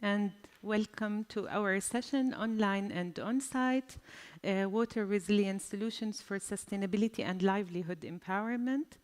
and welcome to our session online and on-site, Water Resilience Solutions for Sustainability and Livelihood Empowerment,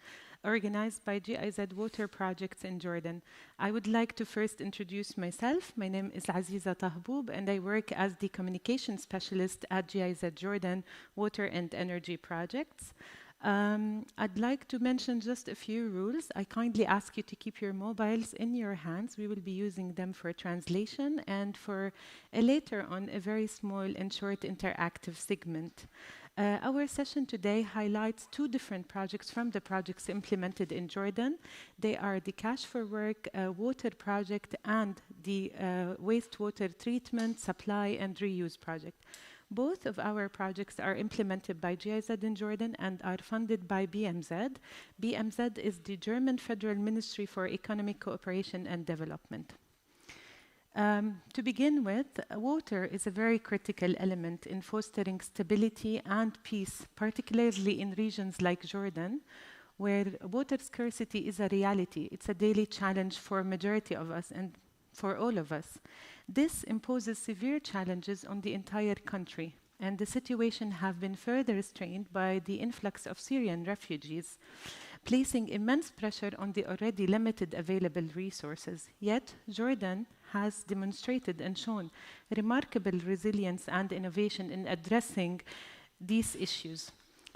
organized by GIZ Water Projects in Jordan. I would like to first introduce myself. My name is Aziza Tahboub, and I work as the communication specialist at GIZ Jordan Water and Energy Projects. I'd like to mention just a few rules. I kindly ask you to keep your mobiles in your hands. We will be using them for translation and for later on a very small and short interactive segment. Our session today highlights two different projects from the projects implemented in Jordan. They are the Cash for Work water project and the wastewater treatment, supply and reuse project. Both of our projects are implemented by GIZ in Jordan and are funded by BMZ. BMZ is the German Federal Ministry for Economic Cooperation and Development. To begin with, water is a very critical element in fostering stability and peace, particularly in regions like Jordan, where water scarcity is a reality. It's a daily challenge for a majority of us and for all of us. This imposes severe challenges on the entire country, and the situation has been further strained by the influx of Syrian refugees, placing immense pressure on the already limited available resources. Yet, Jordan has demonstrated and shown remarkable resilience and innovation in addressing these issues.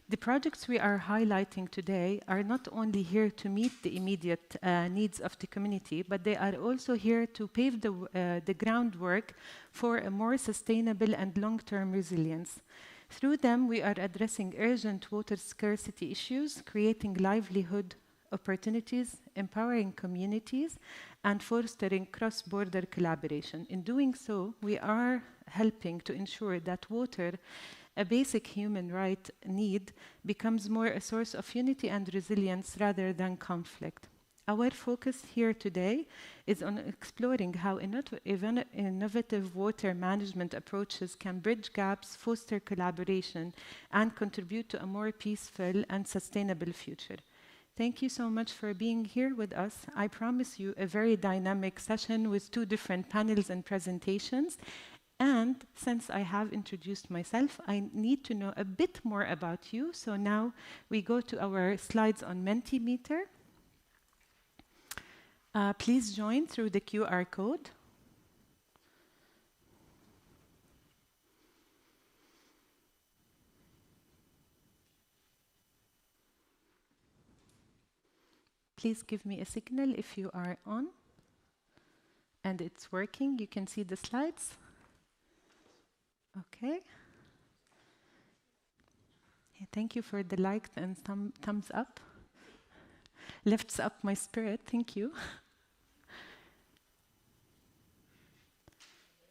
The projects we are highlighting today are not only here to meet the immediate needs of the community, but they are also here to pave the groundwork for a more sustainable and long-term resilience. Through them, we are addressing urgent water scarcity issues, creating livelihood opportunities, empowering communities, and fostering cross-border collaboration. In doing so, we are helping to ensure that water, a basic human right need, becomes more a source of unity and resilience rather than conflict. Our focus here today is on exploring how innovative water management approaches can bridge gaps, foster collaboration, and contribute to a more peaceful and sustainable future. Thank you so much for being here with us. I promise you a very dynamic session with two different panels and presentations. And since I have introduced myself, I need to know a bit more about you. So now we go to our slides on Mentimeter. Please join through the QR code. Please give me a signal if you are on. And it's working. You can see the slides. Okay. Yeah, thank you for the like and thumbs up. Lifts up my spirit. Thank you.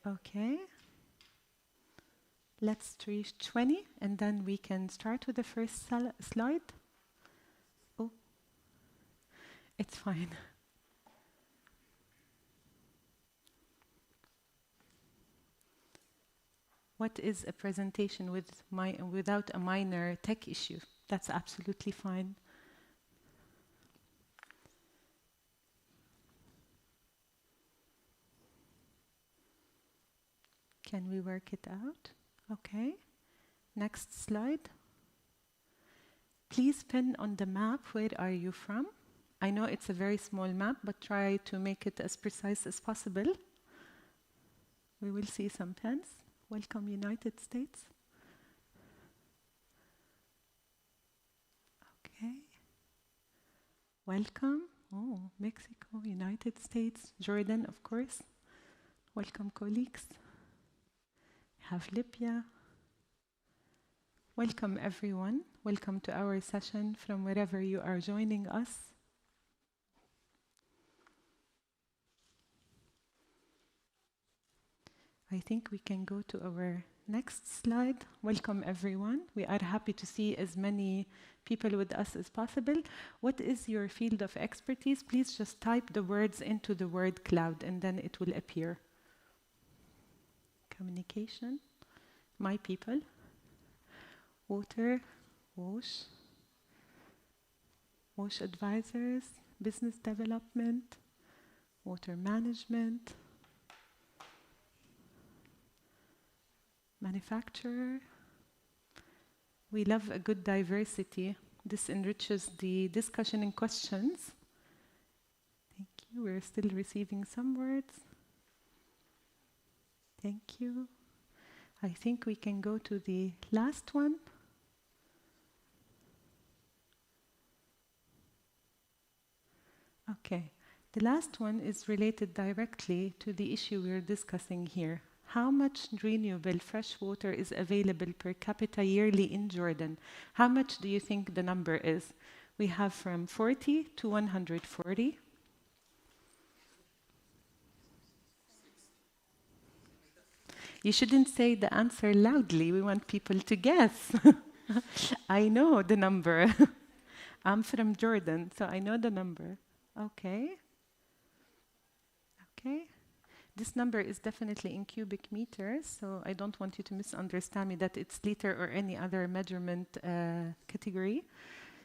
Okay. Let's reach 20, and then we can start with the first slide. Oh, it's fine. What is a presentation without a minor tech issue? That's absolutely fine. Can we work it out? Okay. Next slide. Please pin on the map, where are you from? I know it's a very small map, but try to make it as precise as possible. We will see some pens. Welcome, United States. Okay. Welcome. Oh, Mexico, United States, Jordan, of course. Welcome, colleagues. We have Libya. Welcome, everyone. Welcome to our session from wherever you are joining us. I think we can go to our next slide. Welcome, everyone. We are happy to see as many people with us as possible. What is your field of expertise? Please just type the words into the word cloud, and then it will appear. Communication, my people, water, WASH, WASH advisors, business development, water management, Manufacturer. We love a good diversity. This enriches the discussion and questions. Thank you. We're still receiving some words. Thank you. I think we can go to the last one. Okay. The last one is related directly to the issue we're discussing here. How much renewable fresh water is available per capita yearly in Jordan? How much do you think the number is? We have from 40 to 140. You shouldn't say the answer loudly. We want people to guess. I know the number. I'm from Jordan, so I know the number. Okay. Okay. This number is definitely in cubic meters, so I don't want you to misunderstand me that it's liter or any other measurement category.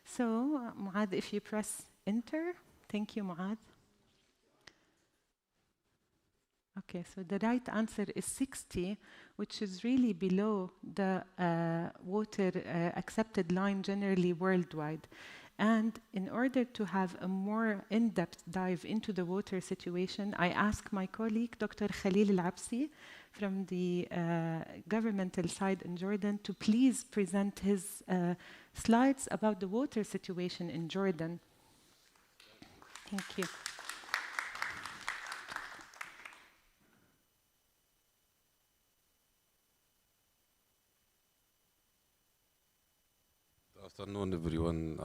So, Muad, if you press enter. Thank you, Muad. Okay, so the right answer is 60, which is really below the water accepted line generally worldwide. And in order to have a more in-depth dive into the water situation, I asked my colleague, Dr. Khalil Al-Absi, from the governmental side in Jordan, to please present his slides about the water situation in Jordan. Thank you. Good afternoon, everyone.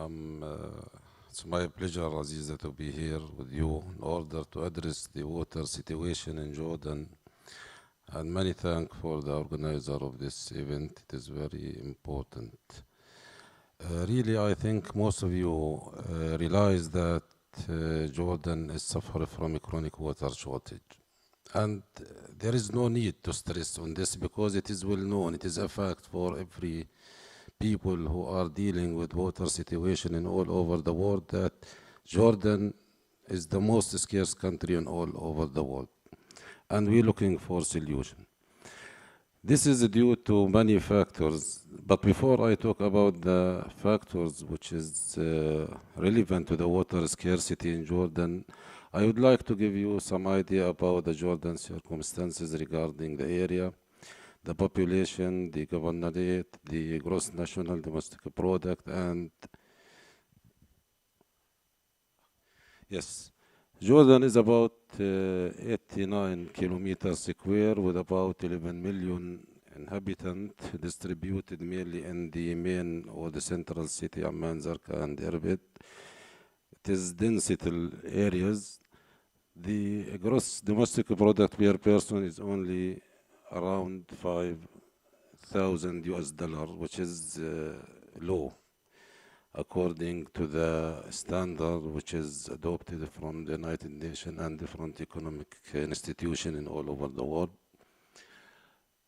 It's my pleasure, Aziza, to be here with you in order to address the water situation in Jordan. And many thanks for the organizer of this event. It is very important. Really, I think most of you realize that Jordan is suffering from a chronic water shortage. And there is no need to stress on this because it is well known. It is a fact for every people who are dealing with water situation in all over the world that Jordan is the most scarce country in all over the world. And we're looking for solution. This is due to many factors. But before I talk about the factors which is relevant to the water scarcity in Jordan, I would like to give you some idea about the Jordan circumstances regarding the area, the population, the governorate, the gross national domestic product, and yes, Jordan is about 89 kilometers square with about 11 million inhabitants distributed mainly in the main or the central city, Amman, Zarqa, and Erbil. It is density areas. The gross domestic product per person is only around 5,000 US dollar, which is low according to the standard which is adopted from the United Nations and different economic institutions in all over the world.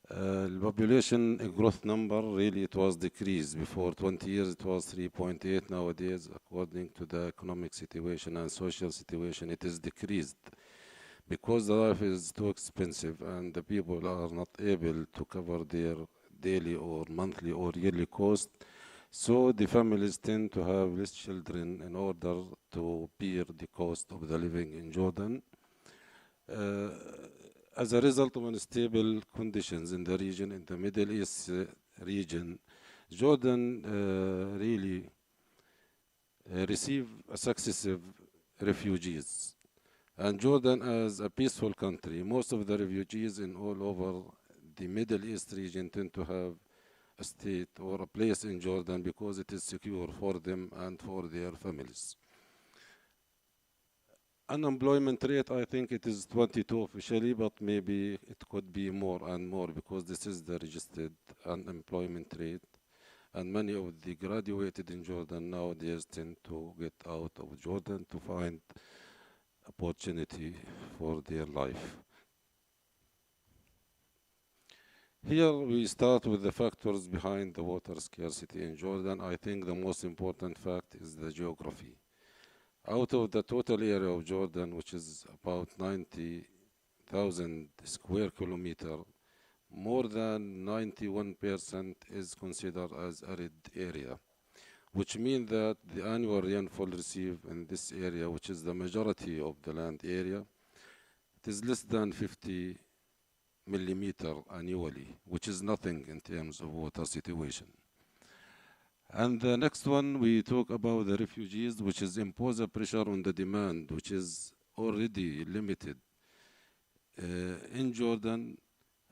The population growth number really it was decreased. Before 20 years it was 3.8. Nowadays, according to the economic situation and social situation, it is decreased because the life is too expensive and the people are not able to cover their daily or monthly or yearly cost. So the families tend to have less children in order to bear the cost of the living in Jordan. As a result of unstable conditions in the region, in the Middle East region, Jordan really received successive refugees. And Jordan as a peaceful country, most of the refugees in all over the Middle East region tend to have a state or a place in Jordan because it is secure for them and for their families. Unemployment rate, I think it is 22 officially, but maybe it could be more and more because this is the registered unemployment rate. And many of the graduated in Jordan nowadays tend to get out of Jordan to find opportunity for their life. Here we start with the factors behind the water scarcity in Jordan. I think the most important fact is the geography. Out of the total area of Jordan, which is about 90,000 square kilometer, more than 91% is considered as arid area, which means that the annual rainfall received in this area, which is the majority of the land area, it is less than 50 millimeter annually, which is nothing in terms of water situation. And the next one, we talk about the refugees, which is impose a pressure on the demand, which is already limited. In Jordan,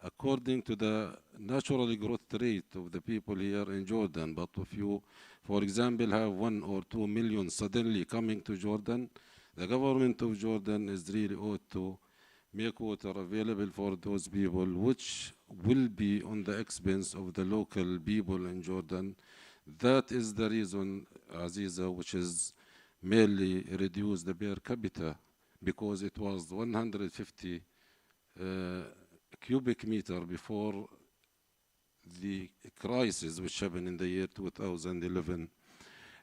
according to the natural growth rate of the people here in Jordan, but if you, for example, have 1 or 2 million suddenly coming to Jordan, the government of Jordan is really ought to make water available for those people, which will be on the expense of the local people in Jordan. That is the reason, Aziza, which is mainly reduce the per capita, because it was 150 cubic meter before the crisis which happened in the year 2011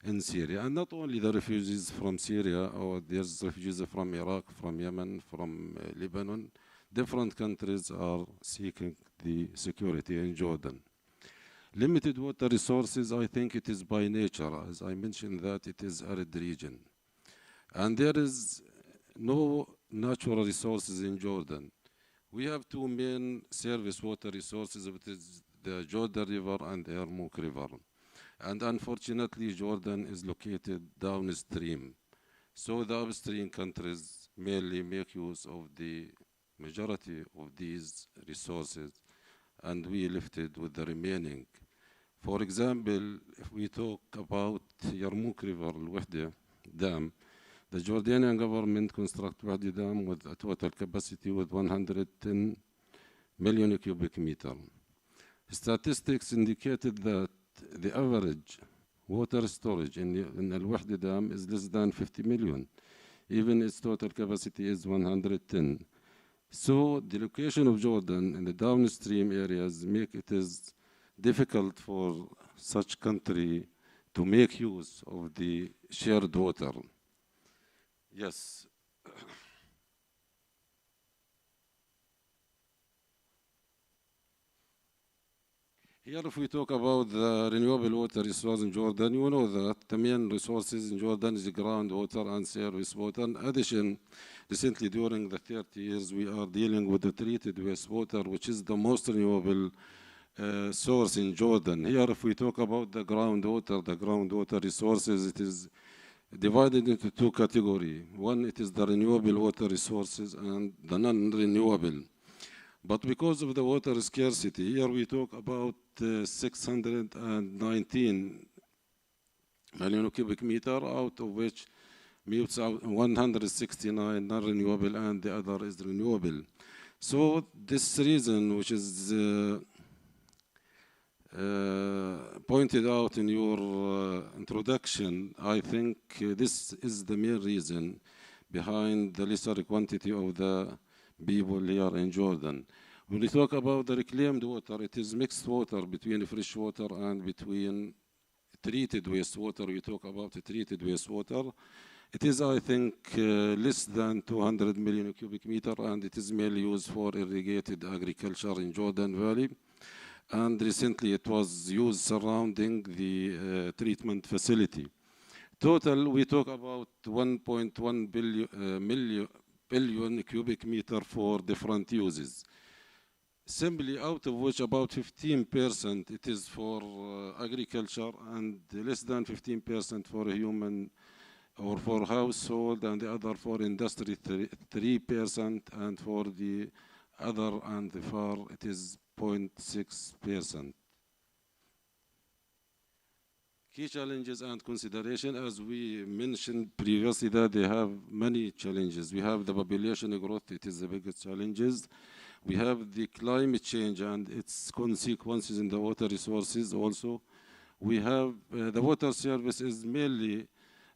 in Syria. And not only the refugees from Syria, or there's refugees from Iraq, from Yemen, from Lebanon. Different countries are seeking the security in Jordan. Limited water resources, I think it is by nature. As I mentioned that it is arid region. And there is no natural resources in Jordan. We have two main service water resources, which is the Jordan River and the Yarmouk River. And unfortunately, Jordan is located downstream. So the upstream countries mainly make use of the majority of these resources, and we lifted with the remaining. For example, if we talk about Yarmouk River, Al-Wahda Dam, the Jordanian government construct Wahda Dam with a total capacity with 110 million cubic meter. Statistics indicated that the average water storage in Al-Wahda Dam is less than 50 million. Even its total capacity is 110. So the location of Jordan in the downstream areas make it is difficult for such country to make use of the shared water. Yes. Here, if we talk about the renewable water resource in Jordan, you know that the main resources in Jordan is groundwater and surface water. In addition, recently during the 30 years, we are dealing with the treated wastewater, which is the most renewable source in Jordan. Here, if we talk about the groundwater resources, it is divided into two categories. One, it is the renewable water resources and the non-renewable. But because of the water scarcity, here we talk about 619 million cubic meter, out of which 169 non-renewable and the other is renewable. So this reason, which is pointed out in your introduction, I think this is the main reason behind the lesser quantity of the people here in Jordan. When we talk about the reclaimed water, it is mixed water between fresh water and between treated wastewater. We talk about the treated wastewater. It is, I think, less than 200 million cubic meter, and it is mainly used for irrigated agriculture in Jordan Valley. And recently it was used surrounding the treatment facility. Total, we talk about 1.1 billion cubic meter for different uses. Simply out of which about 15% it is for agriculture and less than 15% for human or for household, and the other for industry 3%, and for the other and the far it is 0.6%. Key challenges and consideration, as we mentioned previously, that they have many challenges. We have the population growth, it is the biggest challenges. We have the climate change and its consequences in the water resources also. We have the water service is mainly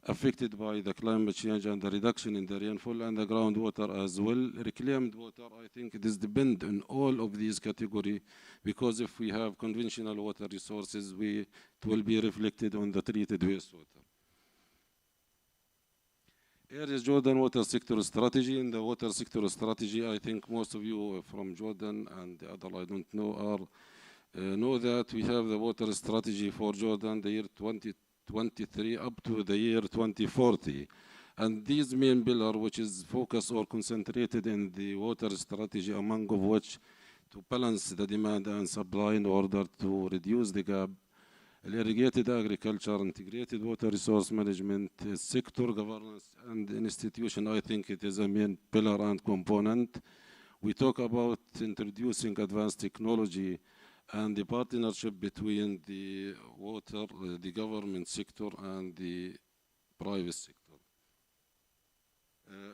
affected by the climate change and the reduction in the rainfall and the groundwater as well. Reclaimed water, I think it is dependent on all of these categories, because if we have conventional water resources, it will be reflected on the treated wastewater. Here is Jordan water sector strategy. In the water sector strategy, I think most of you from Jordan and the other I don't know are know that we have the water strategy for Jordan the year 2023 up to the year 2040. And these main pillars, which is focused or concentrated in the water strategy, among of which to balance the demand and supply in order to reduce the gap, irrigated agriculture, integrated water resource management, sector governance and institution. I think it is a main pillar and component. We talk about introducing advanced technology and the partnership between the water, the government sector and the private sector.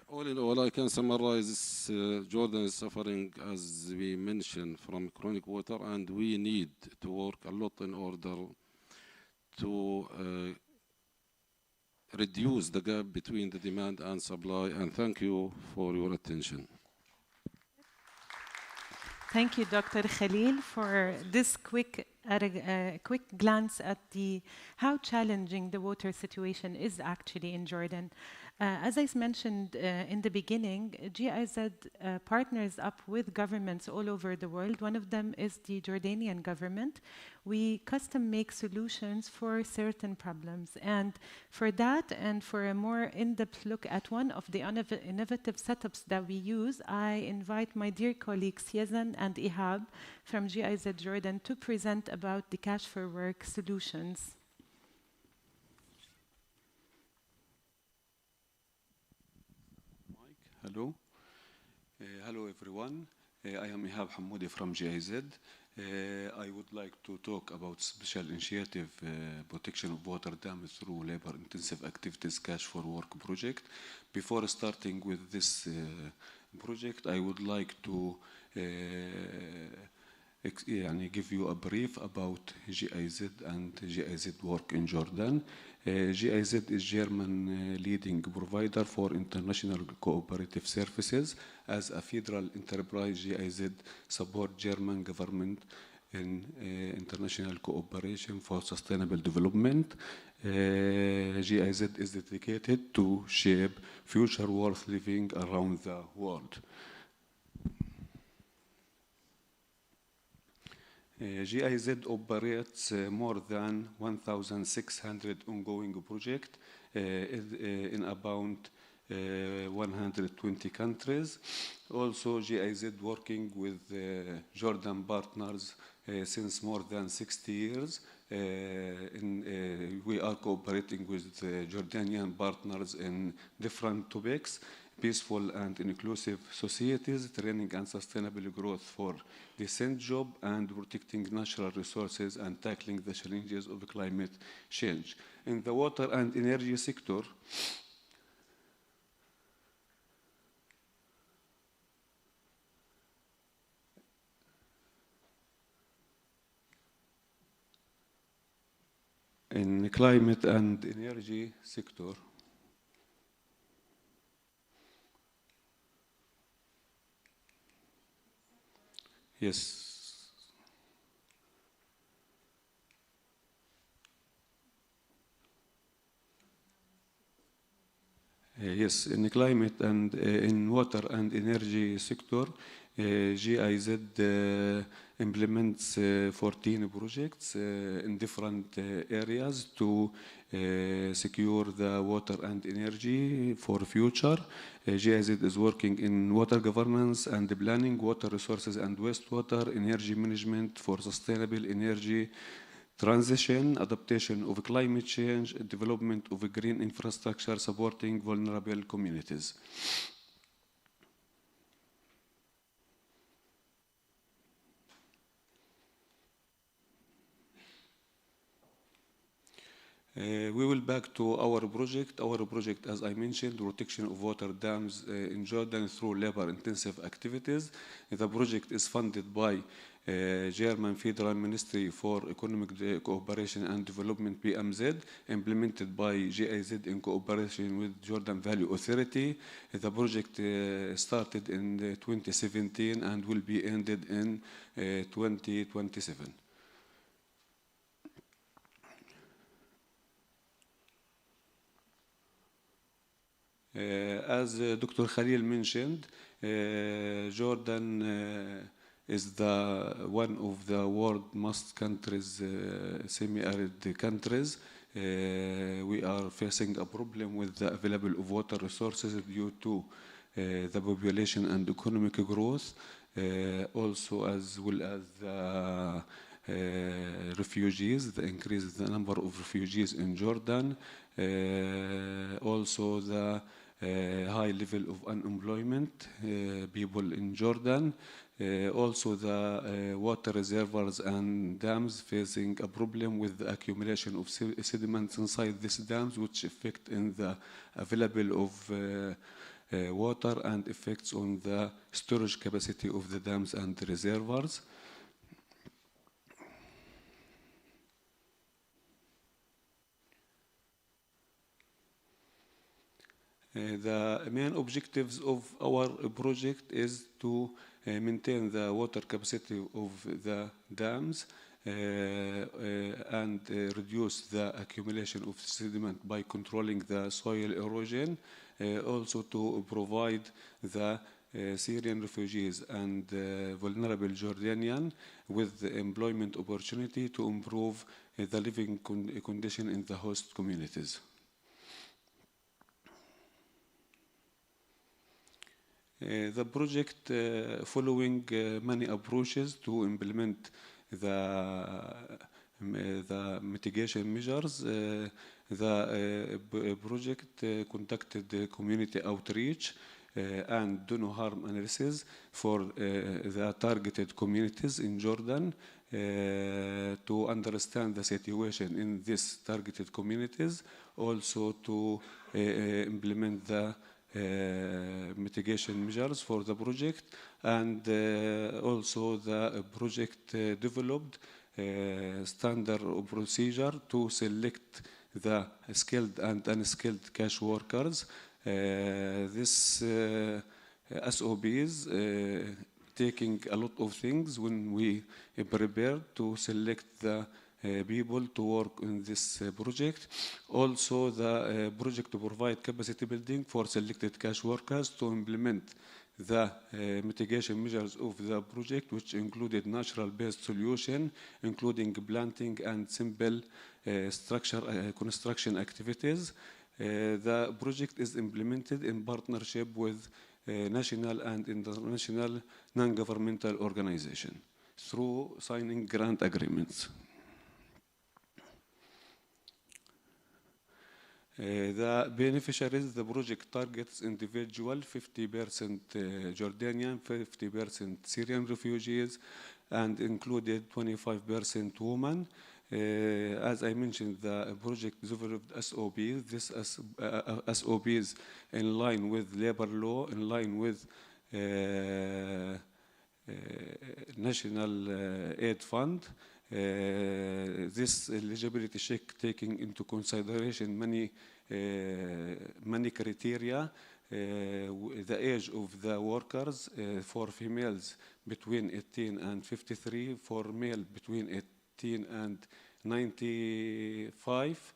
All in all, I can summarize this, Jordan is suffering, as we mentioned, from chronic water, and we need to work a lot in order to reduce the gap between the demand and supply. And thank you for your attention. Thank you, Dr. Khalil, for this quick glance at how challenging the water situation is actually in Jordan. As I mentioned in the beginning, GIZ partners up with governments all over the world. One of them is the Jordanian government. We custom make solutions for certain problems. And for that, and for a more in-depth look at one of the innovative setups that we use, I invite my dear colleagues Yazan and Ihab from GIZ Jordan to present about the cash for work solutions. Hello. Hello, everyone. I am Ihab Hamoudi from GIZ. I would like to talk about special initiative protection of water damage through labor-intensive activities cash for work project. Before starting with this project, I would like to give you a brief about GIZ and GIZ work in Jordan. GIZ is German leading provider for international cooperative services. As a federal enterprise, GIZ support German government in international cooperation for sustainable development. GIZ is dedicated to shape future worth living around the world. GIZ operates more than 1,600 ongoing projects in about 120 countries. Also, GIZ working with Jordan partners since more than 60 years. We are cooperating with Jordanian partners in different topics: peaceful and inclusive societies, training and sustainable growth for decent job, and protecting natural resources and tackling the challenges of climate change. In the water and energy sector, in climate and energy sector, yes. Yes, in the climate and in water and energy sector, GIZ implements 14 projects in different areas to secure the water and energy for future. GIZ is working in water governance and planning, water resources and wastewater, energy management for sustainable energy transition, adaptation of climate change, development of a green infrastructure supporting vulnerable communities. We will back to our project. Our project, as I mentioned, protection of water dams in Jordan through labor-intensive activities. The project is funded by German Federal Ministry for Economic Cooperation and Development, PMZ, implemented by GIZ in cooperation with Jordan Valley Authority. The project started in 2017 and will be ended in 2027. As Dr. Khalil mentioned, Jordan is one of the world most countries, semi-arid countries. We are facing a problem with the available of water resources due to the population and economic growth, also as well as the refugees, the increase in the number of refugees in Jordan, also the high level of unemployment people in Jordan, also the water reservoirs and dams facing a problem with the accumulation of sediments inside these dams, which affect in the available of water and effects on the storage capacity of the dams and the reservoirs. The main objectives of our project is to maintain the water capacity of the dams and reduce the accumulation of sediment by controlling the soil erosion, also to provide the Syrian refugees and vulnerable Jordanian with the employment opportunity to improve the living condition in the host communities. The project following many approaches to implement the mitigation measures. The project conducted community outreach and do no harm analysis for the targeted communities in Jordan to understand the situation in these targeted communities, also to implement the mitigation measures for the project, and also the project developed standard procedure to select the skilled and unskilled cash workers. This SOBs taking a lot of things when we prepare to select the people to work in this project. Also, the project to provide capacity building for selected cash workers to implement the mitigation measures of the project, which included natural-based solution, including planting and simple construction activities. The project is implemented in partnership with national and international non-governmental organizations through signing grant agreements. The beneficiaries, the project targets individual 50% Jordanian, 50% Syrian refugees, and included 25% women. As I mentioned, the project developed SOPs. This SOPs in line with labor law, in line with National Aid Fund. This eligibility check taking into consideration many criteria. The age of the workers for females between 18 and 53, for male between 18 and 95,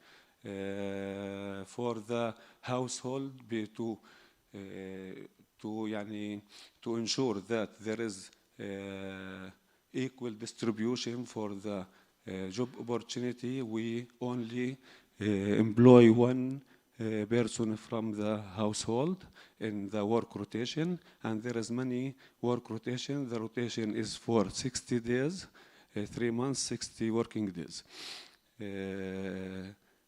for the household to ensure that there is equal distribution for the job opportunity. We only employ one person from the household in the work rotation, and there is many work rotation. The rotation is for 60 days, 3 months, 60 working days.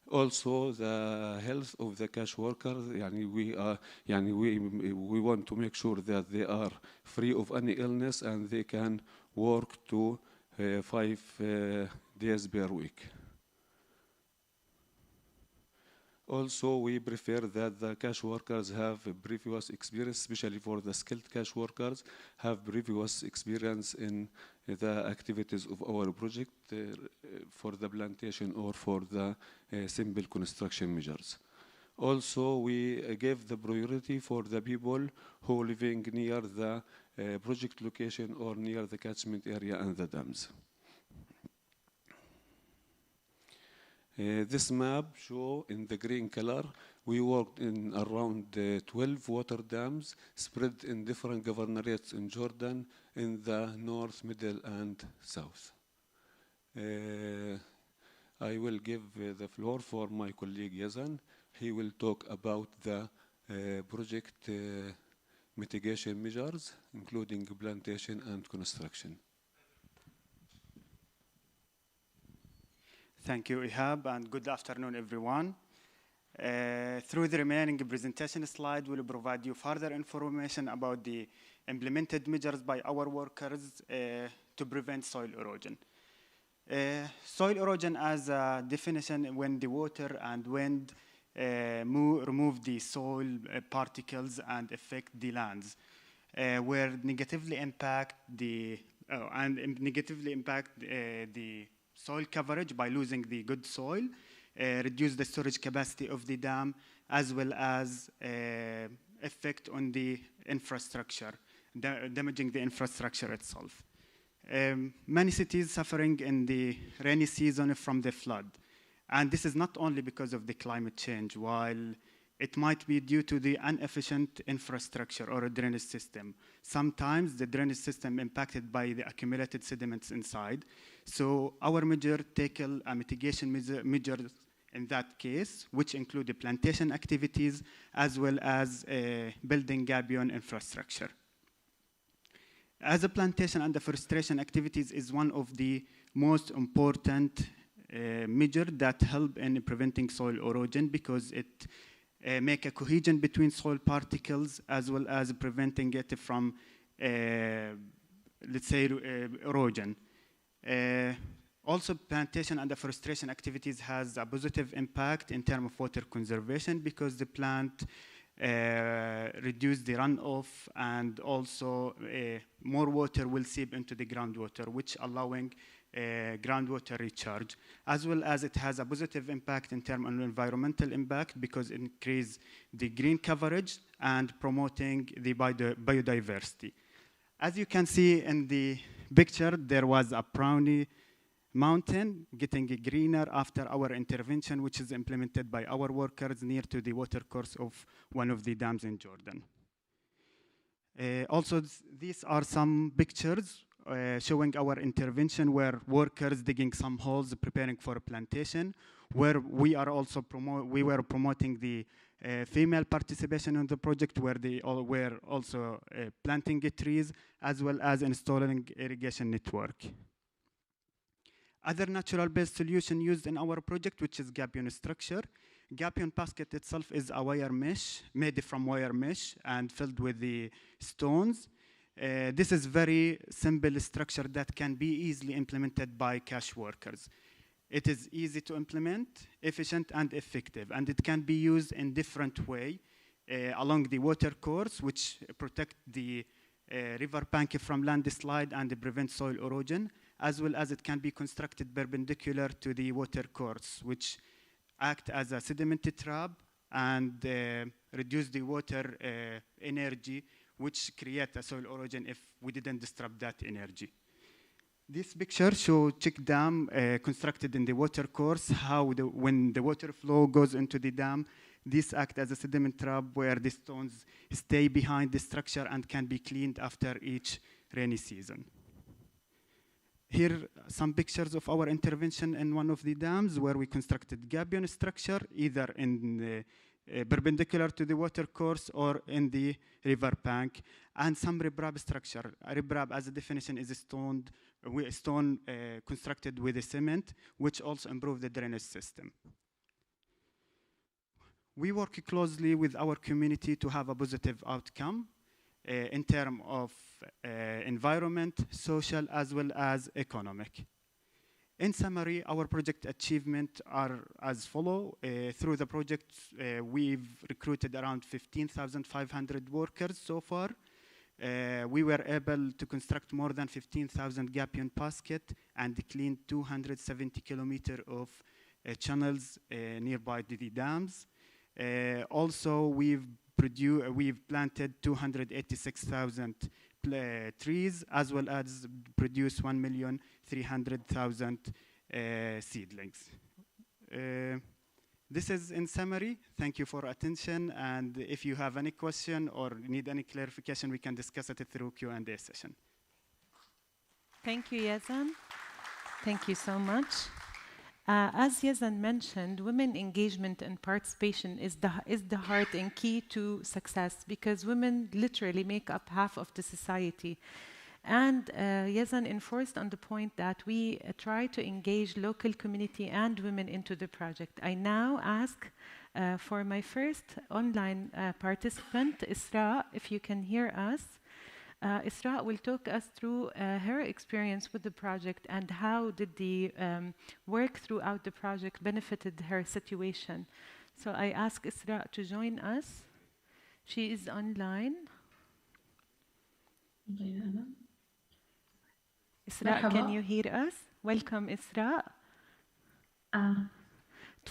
Also, the health of the cash workers, we want to make sure that they are free of any illness and they can work to 5 days per week. Also, we prefer that the cash workers have previous experience, especially for the skilled cash workers, have previous experience in the activities of our project for the plantation or for the simple construction measures. Also, we gave the priority for the people who living near the project location or near the catchment area and the dams. This map shows in the green color, we worked in around 12 water dams spread in different governorates in Jordan in the north, middle, and south. I will give the floor for my colleague Yazan. He will talk about the project mitigation measures, including plantation and construction. Thank you, Ihab, and good afternoon, everyone. Through the remaining presentation slide, we'll provide you further information about the implemented measures by our workers to prevent soil erosion. Soil erosion as a definition when the water and wind remove the soil particles and affect the lands, where negatively impact the soil coverage by losing the good soil, reduce the storage capacity of the dam, as well as effect on the infrastructure, damaging the infrastructure itself. Many cities suffering in the rainy season from the flood. And this is not only because of the climate change, while it might be due to the inefficient infrastructure or a drainage system. Sometimes the drainage system impacted by the accumulated sediments inside. So our measure tackle a mitigation measures in that case, which include the plantation activities as well as building gabion infrastructure. As a plantation and deforestation activities is one of the most important measure that help in preventing soil erosion because it make a cohesion between soil particles as well as preventing it from, let's say, erosion. Also, plantation and deforestation activities has a positive impact in terms of water conservation because the plant reduce the runoff and also more water will seep into the groundwater, which allowing groundwater recharge, as well as it has a positive impact in terms of environmental impact because it increases the green coverage and promoting the biodiversity. As you can see in the picture, there was a brownie mountain getting greener after our intervention, which is implemented by our workers near to the watercourse of one of the dams in Jordan. Also, these are some pictures showing our intervention where workers digging some holes preparing for a plantation, where we are also promoting the female participation in the project where they all were also planting trees as well as installing irrigation network. Other natural-based solution used in our project, which is gabion structure. Gabion basket itself is a wire mesh, made from wire mesh and filled with the stones. This is very simple structure that can be easily implemented by cash workers. It is easy to implement, efficient and effective, and it can be used in different way along the water course, which protect the river bank from landslide and prevent soil erosion, as well as it can be constructed perpendicular to the water course, which act as a sediment trap and reduce the water energy, which create a soil erosion if we didn't disrupt that energy. This picture shows check dam constructed in the water course, how when the water flow goes into the dam, this act as a sediment trap where the stones stay behind the structure and can be cleaned after each rainy season. Here some pictures of our intervention in one of the dams where we constructed gabion structure, either in the perpendicular to the water course or in the river bank, and some riprap structure. Riprap, as a definition, is a stone constructed with a cement, which also improve the drainage system. We work closely with our community to have a positive outcome in terms of environment, social, as well as economic. In summary, our project achievements are as follow. Through the project, we've recruited around 15,500 workers so far. We were able to construct more than 15,000 gabion baskets and clean 270 kilometers of channels nearby the dams. Also, we've planted 286,000 trees, as well as produced 1,300,000 seedlings. This is in summary. Thank you for attention. And if you have any question or need any clarification, we can discuss it through Q&A session. Thank you, Yazan. Thank you so much. As Yazan mentioned, women engagement and participation is the heart and key to success, because women literally make up half of the society. And Yazan enforced on the point that we try to engage local community and women into the project. I now ask for my first online participant, Isra, if you can hear us. Isra will talk us through her experience with the project and how did the work throughout the project benefited her situation. So I ask Isra to join us. She is online. Isra, can you hear us? Welcome, Isra.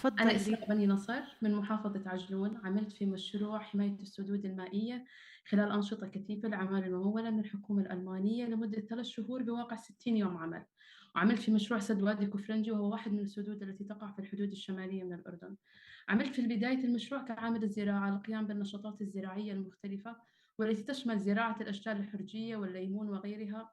أنا إسراء بني نصر من محافظة عجلون. عملت في مشروع حماية السدود المائية خلال أنشطة كثيفة الأعمال الممولة من الحكومة الألمانية لمدة 3 شهور بواقع 60 يوم عمل. وعملت في مشروع سد وادي كفرنجي، وهو واحد من السدود التي تقع في الحدود الشمالية من الأردن. عملت في بداية المشروع كعامل الزراعة للقيام بالنشاطات الزراعية المختلفة، والتي تشمل زراعة الأشجار الحرجية والليمون وغيرها،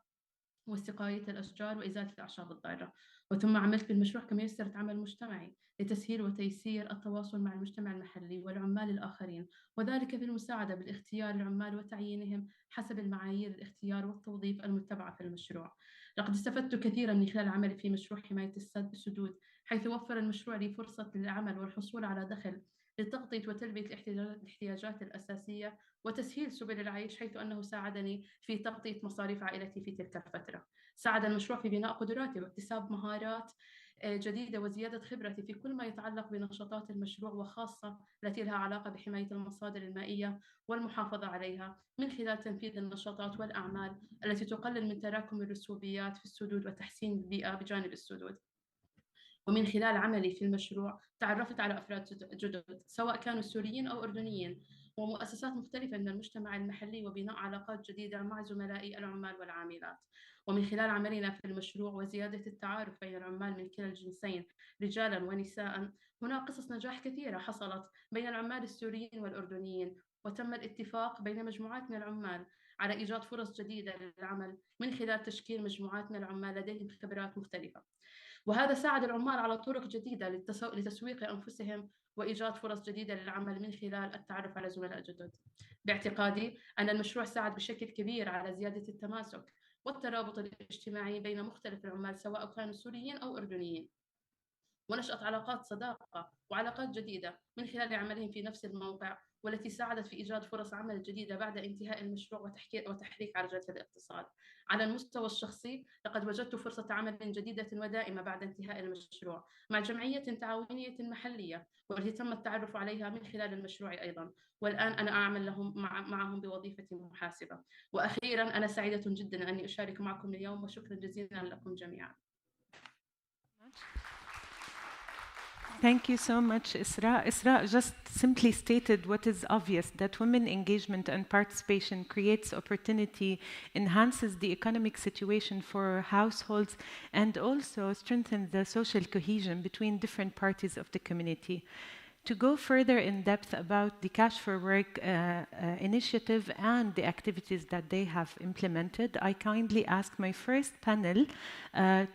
واستقاية الأشجار وإزالة الأعشاب الضارة. وثم عملت بالمشروع كميسرة عمل مجتمعي لتسهيل وتيسير التواصل مع المجتمع المحلي والعمال الآخرين، وذلك في المساعدة بالاختيار العمال وتعيينهم حسب المعايير الاختيار والتوظيف المتبعة في المشروع. لقد استفدت كثيرا من خلال عملي في مشروع حماية السدود، حيث وفر المشروع لي فرصة للعمل والحصول على دخل لتغطية وتلبية الاحتياجات الأساسية وتسهيل سبل العيش، حيث أنه ساعدني في تغطية مصاريف عائلتي في تلك الفترة. ساعد المشروع في بناء قدراتي واكتساب مهارات جديدة وزيادة خبرتي في كل ما يتعلق بنشاطات المشروع، وخاصة التي لها علاقة بحماية المصادر المائية والمحافظة عليها من خلال تنفيذ النشاطات والأعمال التي تقلل من تراكم الرسوبيات في السدود وتحسين البيئة بجانب السدود. ومن خلال عملي في المشروع تعرفت على أفراد جدد، سواء كانوا سوريين أو أردنيين، ومؤسسات مختلفة من المجتمع المحلي، وبناء علاقات جديدة مع زملائي العمال والعاملات. ومن خلال عملنا في المشروع وزيادة التعارف بين العمال من كلا الجنسين رجالا ونساء، هناك قصص نجاح كثيرة حصلت بين العمال السوريين والأردنيين، وتم الاتفاق بين مجموعات من العمال على إيجاد فرص جديدة للعمل من خلال تشكيل مجموعات من العمال لديهم خبرات مختلفة. وهذا ساعد العمال على طرق جديدة لتسويق أنفسهم وإيجاد فرص جديدة للعمل من خلال التعرف على زملاء جدد. باعتقادي أن المشروع ساعد بشكل كبير على زيادة التماسك والترابط الاجتماعي بين مختلف العمال، سواء كانوا سوريين أو أردنيين، ونشأت علاقات صداقة وعلاقات جديدة من خلال عملهم في نفس الموقع، والتي ساعدت في إيجاد فرص عمل جديدة بعد انتهاء المشروع وتحريك عجلة الاقتصاد. على المستوى الشخصي، لقد وجدت فرصة عمل جديدة ودائمة بعد انتهاء المشروع مع جمعية تعاونية محلية، والتي تم التعرف عليها من خلال المشروع أيضا، والآن أنا أعمل معهم بوظيفة محاسبة. وأخيرا، أنا سعيدة جدا أني أشارك معكم اليوم، وشكرا جزيلا لكم جميعا. Thank you so much, Isra. Isra just simply stated what is obvious, that women engagement and participation creates opportunity, enhances the economic situation for households, and also strengthens the social cohesion between different parties of the community. To go further in depth about the Cash for Work initiative and the activities that they have implemented, I kindly ask my first panel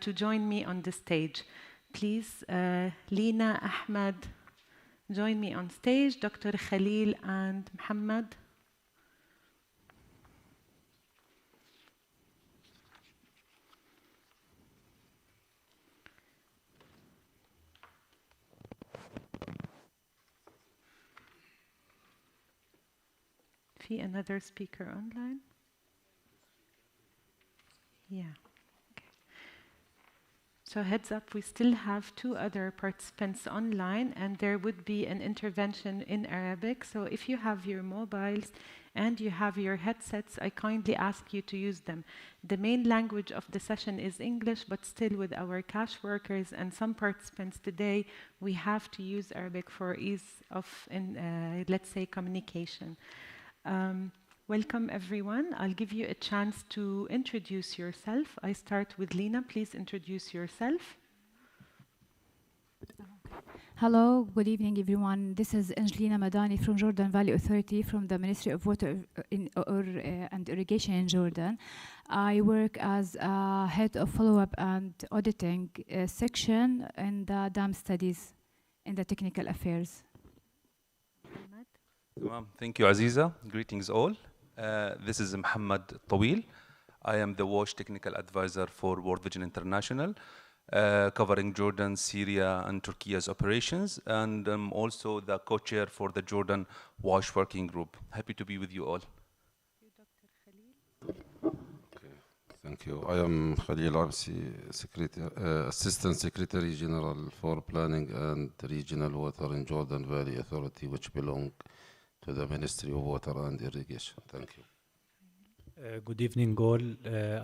to join me on the stage. Please, Lina, Ahmed, join me on stage. Dr. Khalil and Muhammad. في another speaker online? Yeah. So heads up, we still have 2 other participants online, and there would be an intervention in Arabic. So if you have your mobiles and you have your headsets, I kindly ask you to use them. The main language of the session is English, but still with our cash workers and some participants today, we have to use Arabic for ease of, let's say, communication. Welcome, everyone. I'll give you a chance to introduce yourself. I start with Lina. Please introduce yourself. Hello, good evening, everyone. This is Angelina Madani from Jordan Valley Authority from the Ministry of Water and Irrigation in Jordan. I work as head of follow-up and auditing section in the dam studies in the technical affairs. Thank you, Aziza. Greetings all. This is Muhammad Tawil. I am the WASH Technical Advisor for World Vision International, covering Jordan, Syria, and Turkey's operations, and I'm also the co-chair for the Jordan WASH Working Group. Happy to be with you all. Thank you. I am Khalil Absi, Assistant Secretary General for Planning and Regional Water in Jordan Valley Authority, which belong to the Ministry of Water and Irrigation. Thank you. Good evening all.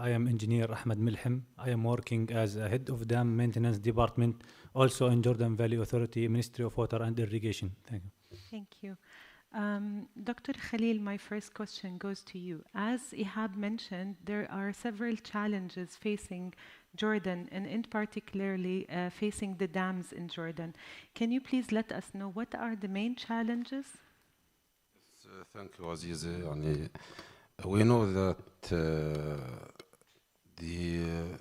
I am Engineer Ahmed Milhem. I am working as a head of Dam Maintenance Department, also in Jordan Valley Authority, Ministry of Water and Irrigation. Thank you. Thank you. Dr. Khalil, my first question goes to you. As Ihab mentioned, there are several challenges facing Jordan, and in particularly facing the dams in Jordan. Can you please let us know what are the main challenges? Yes, thank you, Aziza. We know that the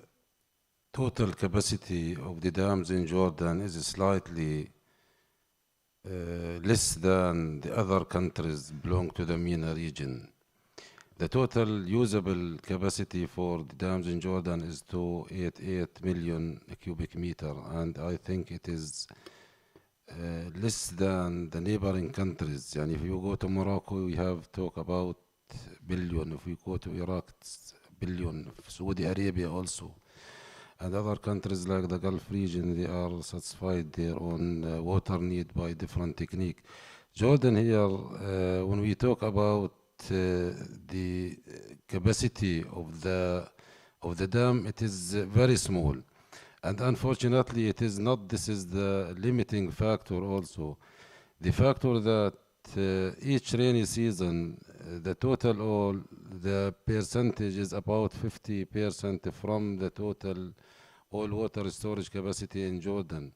total capacity of the dams in Jordan is slightly less than the other countries belong to the MENA region. The total usable capacity for the dams in Jordan is 288 million cubic meter, and I think it is less than the neighboring countries. And if you go to Morocco, we have talk about billion. If we go to Iraq, it's billion. Saudi Arabia also. And other countries like the Gulf region, they are satisfied their own water need by different technique. Jordan here, when we talk about the capacity of the dam, it is very small. And unfortunately, it is not, this is the limiting factor also. The factor that each rainy season, the total all, the percentage is about 50% from the total all water storage capacity in Jordan.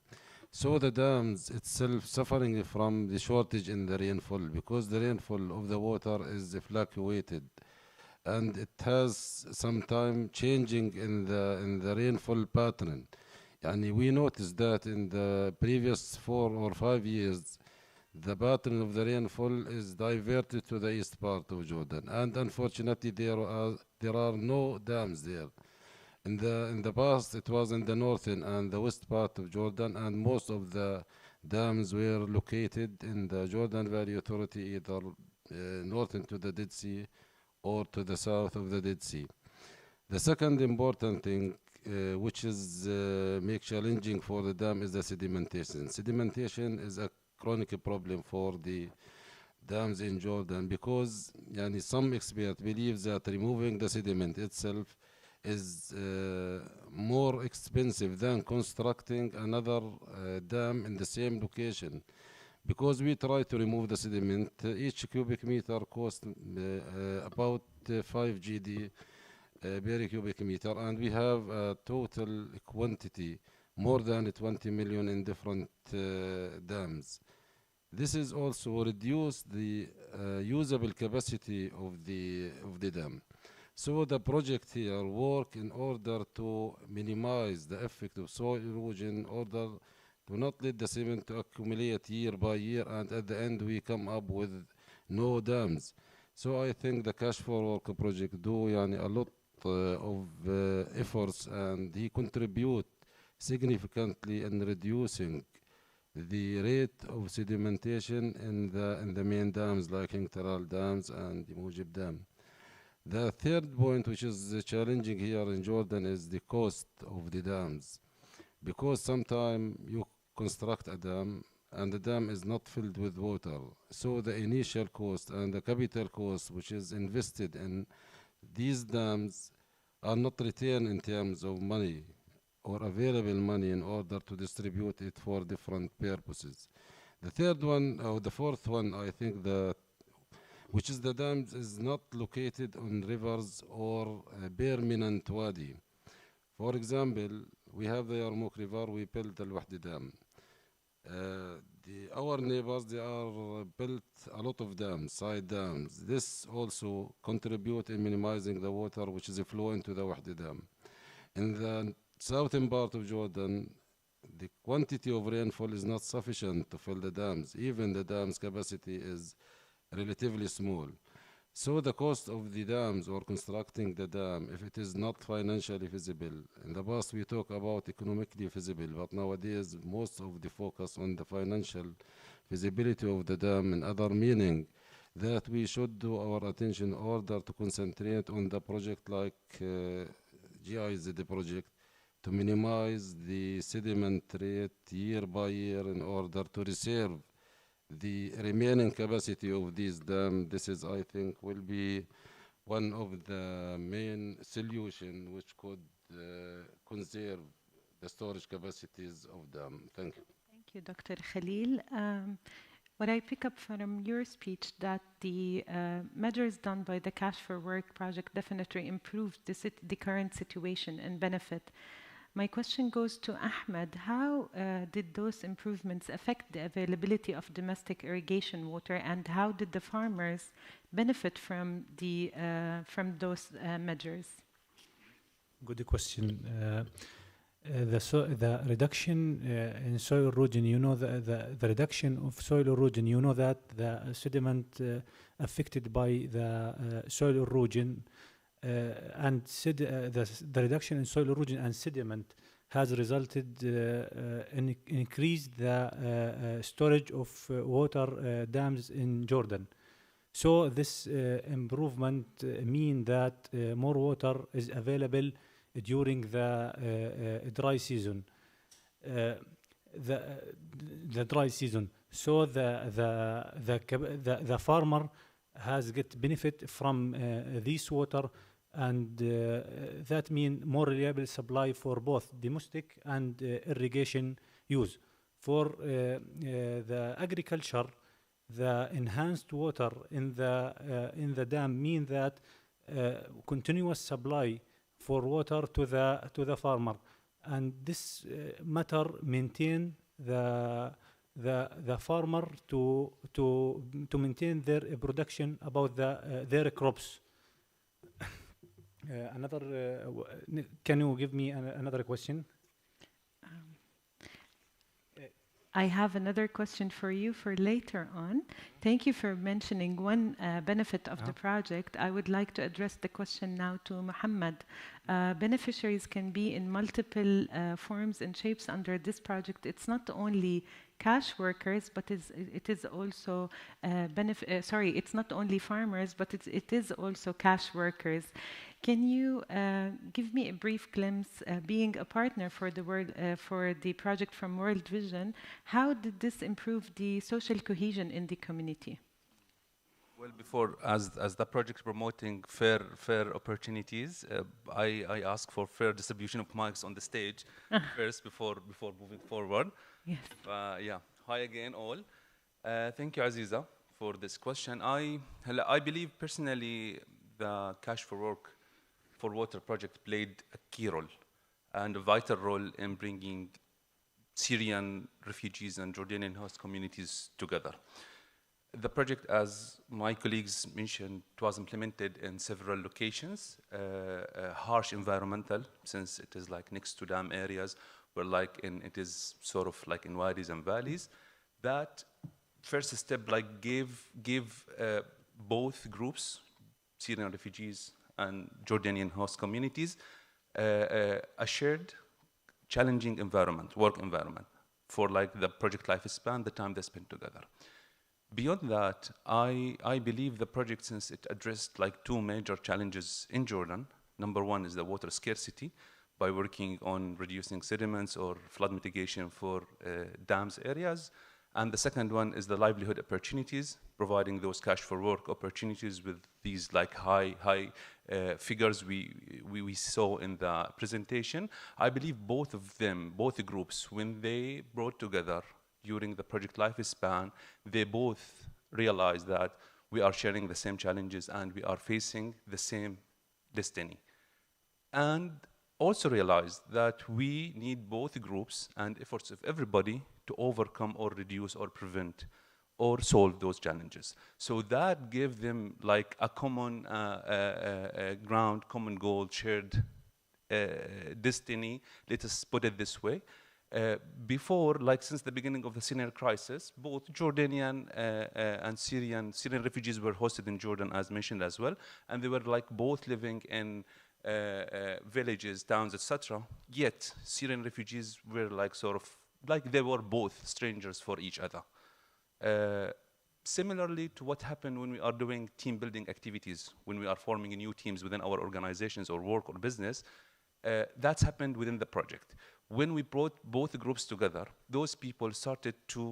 So the dams itself suffering from the shortage in the rainfall, because the rainfall of the water is fluctuated, and it has some time changing in the rainfall pattern. And we noticed that in the previous 4 or 5 years, the pattern of the rainfall is diverted to the east part of Jordan, and unfortunately there are no dams there. In the past, it was in the northern and the west part of Jordan, and most of the dams were located in the Jordan Valley Authority, either northern to the Dead Sea or to the south of the Dead Sea. The second important thing which is make challenging for the dam is the sedimentation. Sedimentation is a chronic problem for the dams in Jordan, because some experts believe that removing the sediment itself is more expensive than constructing another dam in the same location. Because we try to remove the sediment, each cubic meter costs about 5 GD per cubic meter, and we have a total quantity more than 20 million in different dams. This is also reduce the usable capacity of the dam. So the project here work in order to minimize the effect of soil erosion, in order to not let the sediment to accumulate year by year, and at the end we come up with no dams. So I think the Cash for Work project do a lot of efforts, and he contribute significantly in reducing the rate of sedimentation in the main dams like Hinktaral dams and the Mujib dam. The third point, which is challenging here in Jordan, is the cost of the dams, because sometimes you construct a dam and the dam is not filled with water. So the initial cost and the capital cost which is invested in these dams are not returned in terms of money or available money in order to distribute it for different purposes. The third one, or the fourth one, I think that which is the dams is not located on rivers or a permanent wadi. For example, we have the Yarmouk River, we built the Al-Wahdi Dam. Our neighbors, they are built a lot of dams, side dams. This also contribute in minimizing the water which is flowing to the Wahdi Dam. In the southern part of Jordan, the quantity of rainfall is not sufficient to fill the dams. Even the dam's capacity is relatively small. So the cost of the dams or constructing the dam, if it is not financially feasible, in the past we talk about economically feasible, but nowadays most of the focus on the financial feasibility of the dam, and other meaning that we should do our attention in order to concentrate on the project like GIZ project to minimize the sediment rate year by year in order to reserve the remaining capacity of these dams. This is, I think, will be one of the main solutions which could conserve the storage capacities of dam. Thank you. Thank you, Dr. Khalil. What I pick up from your speech that the measures done by the Cash for Work project definitely improved the current situation and benefit. My question goes to Ahmed. How did those improvements affect the availability of domestic irrigation water, and how did the farmers benefit from those measures? Good question. The reduction in soil erosion, you know, the reduction of soil erosion, you know that the sediment affected by the soil erosion and the reduction in soil erosion and sediment has resulted in increased the storage of water dams in Jordan. So this improvement mean that more water is available during the dry season. The dry season. So the farmer has get benefit from this water, and that means more reliable supply for both domestic and irrigation use. For the agriculture, the enhanced water in the dam mean that continuous supply for water to the farmer, and this matter maintain the farmer to maintain their production about their crops. Can you give me another question? I have another question for you for later on. Thank you for mentioning one benefit of the project. I would like to address the question now to Muhammad. Beneficiaries can be in multiple forms and shapes under this project. It's not only cash workers, but it is also it's not only farmers, but it is also cash workers. Can you give me a brief glimpse, being a partner for the project from World Vision, how did this improve the social cohesion in the community? Well, before, as the project promoting fair opportunities, I ask for fair distribution of mics on the stage first before moving forward. Yes. Yeah. Hi again, all. Thank you, Aziza, for this question. I believe personally the Cash for Work for Water project played a key role and a vital role in bringing Syrian refugees and Jordanian host communities together. The project, as my colleagues mentioned, was implemented in several locations, harsh environmental, since it is like next to dam areas, where it is sort of like in wadis and valleys. That first step gave both groups, Syrian refugees and Jordanian host communities, a shared, challenging work environment for the project lifespan, the time they spent together. Beyond that, I believe the project, since it addressed two major challenges in Jordan. Number one is the water scarcity, by working on reducing sediments or flood mitigation for dams areas. And the second one is the livelihood opportunities, providing those cash for work opportunities with these high figures we saw in the presentation. I believe both of them, both the groups, when they brought together during the project lifespan, they both realized that we are sharing the same challenges and we are facing the same destiny. And also realized that we need both groups and efforts of everybody to overcome or reduce or prevent or solve those challenges. So that gave them like a common ground, common goal, shared destiny, let us put it this way. Before, like since the beginning of the Syrian crisis, both Jordanian and Syrian refugees were hosted in Jordan, as mentioned as well, and they were like both living in villages, towns, etc. Yet Syrian refugees were like sort of like they were both strangers for each other. Similarly to what happened when we are doing team building activities, when we are forming new teams within our organizations or work or business, that's happened within the project. When we brought both groups together, those people started to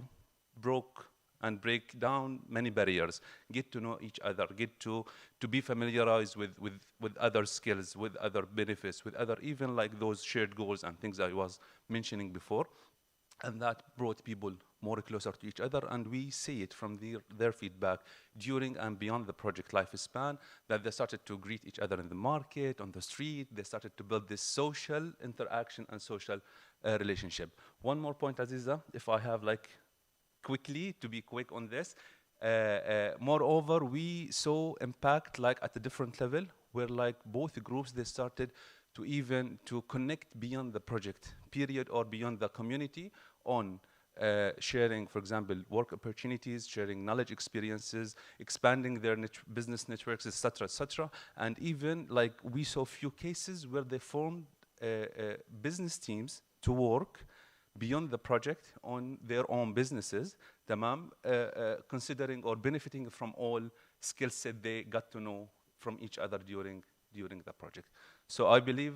break down many barriers, get to know each other, get to be familiarized with other skills, with other benefits, with other even like those shared goals and things I was mentioning before. And that brought people more closer to each other, and we see it from their feedback during and beyond the project lifespan, that they started to greet each other in the market, on the street. They started to build this social interaction and social relationship. One more point, Aziza, if I have like quickly, to be quick on this. Moreover, we saw impact like at a different level, where like both groups, they started to connect beyond the project period or beyond the community on sharing, for example, work opportunities, sharing knowledge experiences, expanding their business networks, etc. And even like we saw few cases where they formed business teams to work beyond the project on their own businesses, considering or benefiting from all skill set they got to know from each other during the project. So I believe,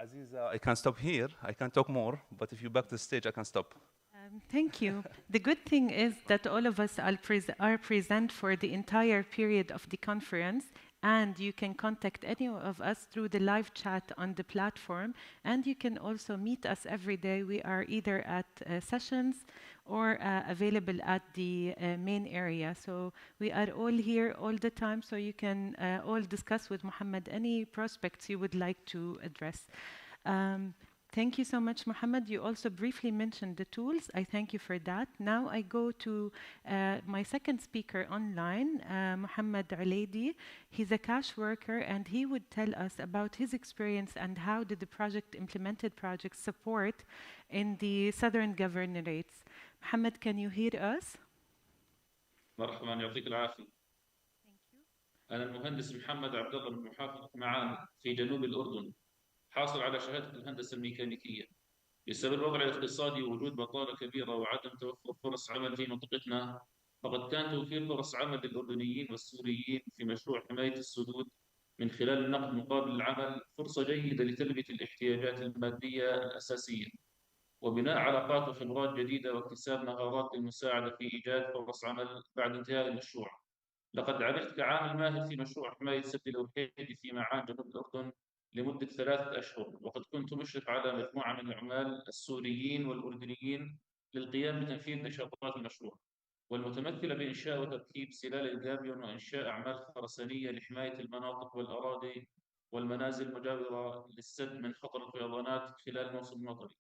Aziza, I can stop here. I can talk more, but if you back to the stage, I can stop. Thank you. The good thing is that all of us are present for the entire period of the conference, and you can contact any of us through the live chat on the platform, and you can also meet us every day. We are either at sessions or available at the main area. So we are all here all the time, so you can all discuss with Mohammed any prospects you would like to address. Thank you so much, Mohammed. You also briefly mentioned the tools. I thank you for that. Now I go to my second speaker online, Mohammed Alaidi. He's a cash worker, and he would tell us about his experience and how did the implemented project support in the Southern Governorates. Mohammed, can you hear us? مرحبا، يعطيك العافية. أنا المهندس محمد عبد الله من محافظة معان في جنوب الأردن، حاصل على شهادة الهندسة الميكانيكية. بسبب الوضع الاقتصادي ووجود بطالة كبيرة وعدم توفر فرص عمل في منطقتنا، فقد كان توفير فرص عمل للأردنيين والسوريين في مشروع حماية السدود من خلال النقد مقابل العمل فرصة جيدة لتلبية الاحتياجات المادية الأساسية، وبناء علاقات وخبرات جديدة واكتساب مهارات للمساعدة في إيجاد فرص عمل بعد انتهاء المشروع. لقد عملت كعامل ماهر في مشروع حماية سد الوحيدي في معان جنوب الأردن لمدة 3 أشهر، وقد كنت مشرف على مجموعة من العمال السوريين والأردنيين للقيام بتنفيذ نشاطات المشروع، والمتمثلة بإنشاء وتركيب سلال الجابيون وإنشاء أعمال خرسانية لحماية المناطق والأراضي والمنازل المجاورة للسد من خطر الفيضانات خلال الموسم المطري.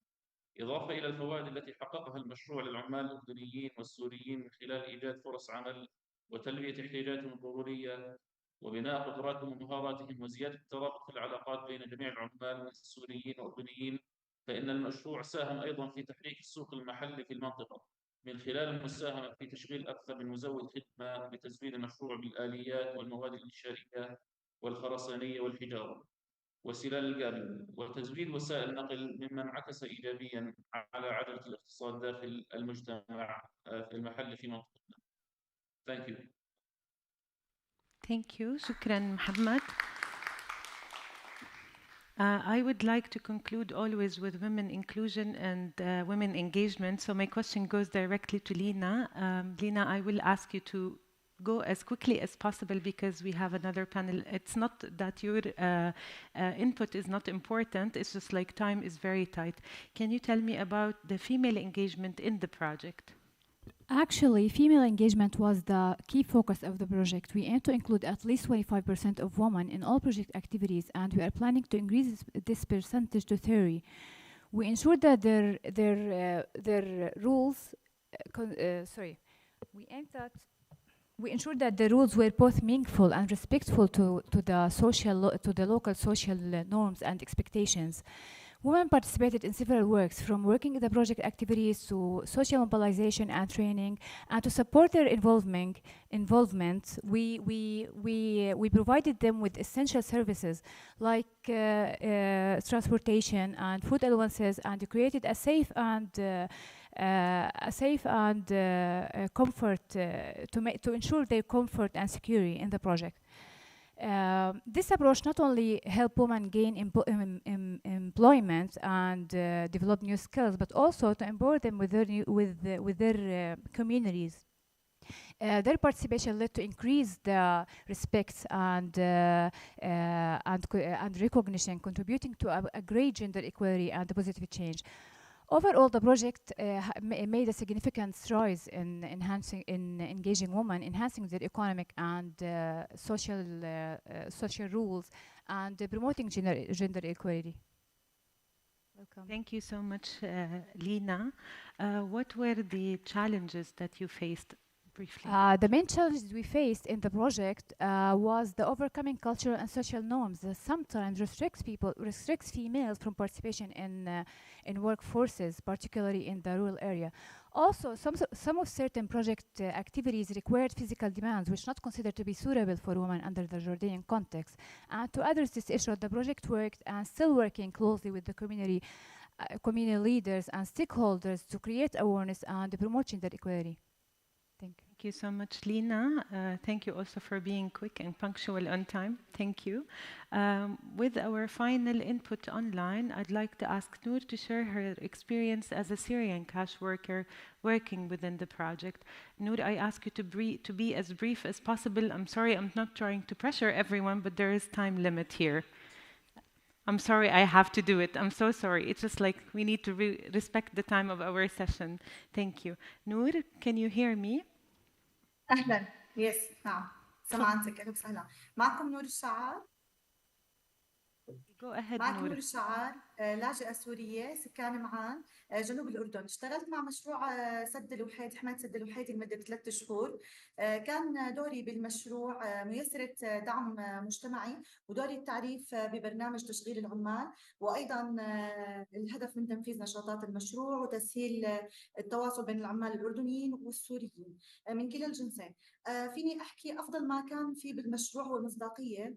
إضافة إلى الفوائد التي حققها المشروع للعمال الأردنيين والسوريين من خلال إيجاد فرص عمل وتلبية احتياجاتهم الضرورية وبناء قدراتهم ومهاراتهم وزيادة الترابط في العلاقات بين جميع العمال السوريين والأردنيين، فإن المشروع ساهم أيضا في تحريك السوق المحلي في المنطقة من خلال المساهمة في تشغيل أكثر من مزود خدمة لتزويد المشروع بالآليات والمواد الإنشائية والخرسانية والحجارة وسلال الجابيون وتزويد وسائل النقل، مما انعكس إيجابيا على عجلة الاقتصاد داخل المجتمع المحلي في منطقتنا. Thank you. Thank you. شكرا محمد. I would like to conclude always with women inclusion and women engagement. So my question goes directly to Lina. Lina, I will ask you to go as quickly as possible because we have another panel. It's not that your input is not important, it's just like time is very tight. Can you tell me about the female engagement in the project? Actually, female engagement was the key focus of the project. We aim to include at least 25% of women in all project activities, and we are planning to increase this percentage to 30%. We ensure that their rules, we ensure that the rules were both meaningful and respectful to the local social norms and expectations. Women participated in several works, from working in the project activities to social mobilization and training, and to support their involvement. We provided them with essential services like transportation and food allowances, and created a safe and comfort to ensure their comfort and security in the project. This approach not only helped women gain employment and develop new skills, but also to empower them with their communities. Their participation led to increase the respect and recognition, contributing to a great gender equality and a positive change. Overall, the project made a significant strides in engaging women, enhancing their economic and social rules, and promoting gender equality. Welcome. Thank you so much, Lina. What were the challenges that you faced? Briefly. The main challenges we faced in the project was the overcoming cultural and social norms that sometimes restricts females from participation in workforces, particularly in the rural area. Also, some of certain project activities required physical demands, which not considered to be suitable for women under the Jordanian context. And to address this issue, the project worked and still working closely with the community leaders and stakeholders to create awareness and promote gender equality. Thank you so much, Lina. Thank you also for being quick and punctual on time. Thank you. With our final input online, I'd like to ask Noor to share her experience as a Syrian cash worker working within the project. Noor, I ask you to be as brief as possible. I'm sorry, I'm not trying to pressure everyone, but there is time limit here. I'm sorry, I have to do it. I'm so sorry. It's just like we need to respect the time of our session. Thank you. Noor, can you hear me? أهلا يس نعم سمعتك أهلا وسهلا معكم نور الشعار. Go ahead, معكم نور الشعار لاجئة سورية سكان معان جنوب الأردن. اشتغلت مع مشروع سد الوحيد حماية سد الوحيد لمدة 3 شهور. كان دوري بالمشروع ميسرة دعم مجتمعي ودوري التعريف ببرنامج تشغيل العمال، وأيضا الهدف من تنفيذ نشاطات المشروع وتسهيل التواصل بين العمال الأردنيين والسوريين من كلا الجنسين. فيني أحكي أفضل ما كان في بالمشروع هو المصداقية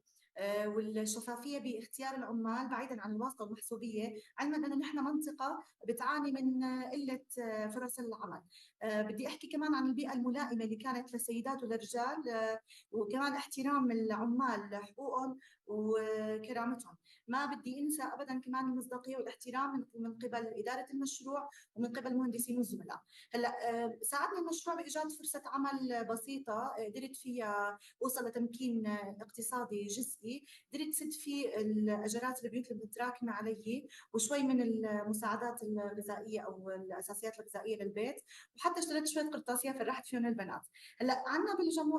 والشفافية باختيار العمال بعيداً عن الواسطة والمحسوبية، علماً أن نحن منطقة بتعاني من قلة فرص العمل. بدي أحكي كمان عن البيئة الملائمة اللي كانت للسيدات والرجال، وكمان احترام العمال لحقوقهم وكرامتهم. ما بدي أنسى أبداً كمان المصداقية والاحترام من قبل إدارة المشروع ومن قبل المهندسين والزملاء. هلا ساعدني المشروع بإيجاد فرصة عمل بسيطة قدرت فيها أوصل لتمكين اقتصادي جزئي، قدرت سد فيه الأجرات البيوت اللي متراكمة علي وشوي من المساعدات الغذائية أو الأساسيات الغذائية للبيت، وحتى اشتريت شوية قرطاسية فرحت فيهم البنات. هلا عندنا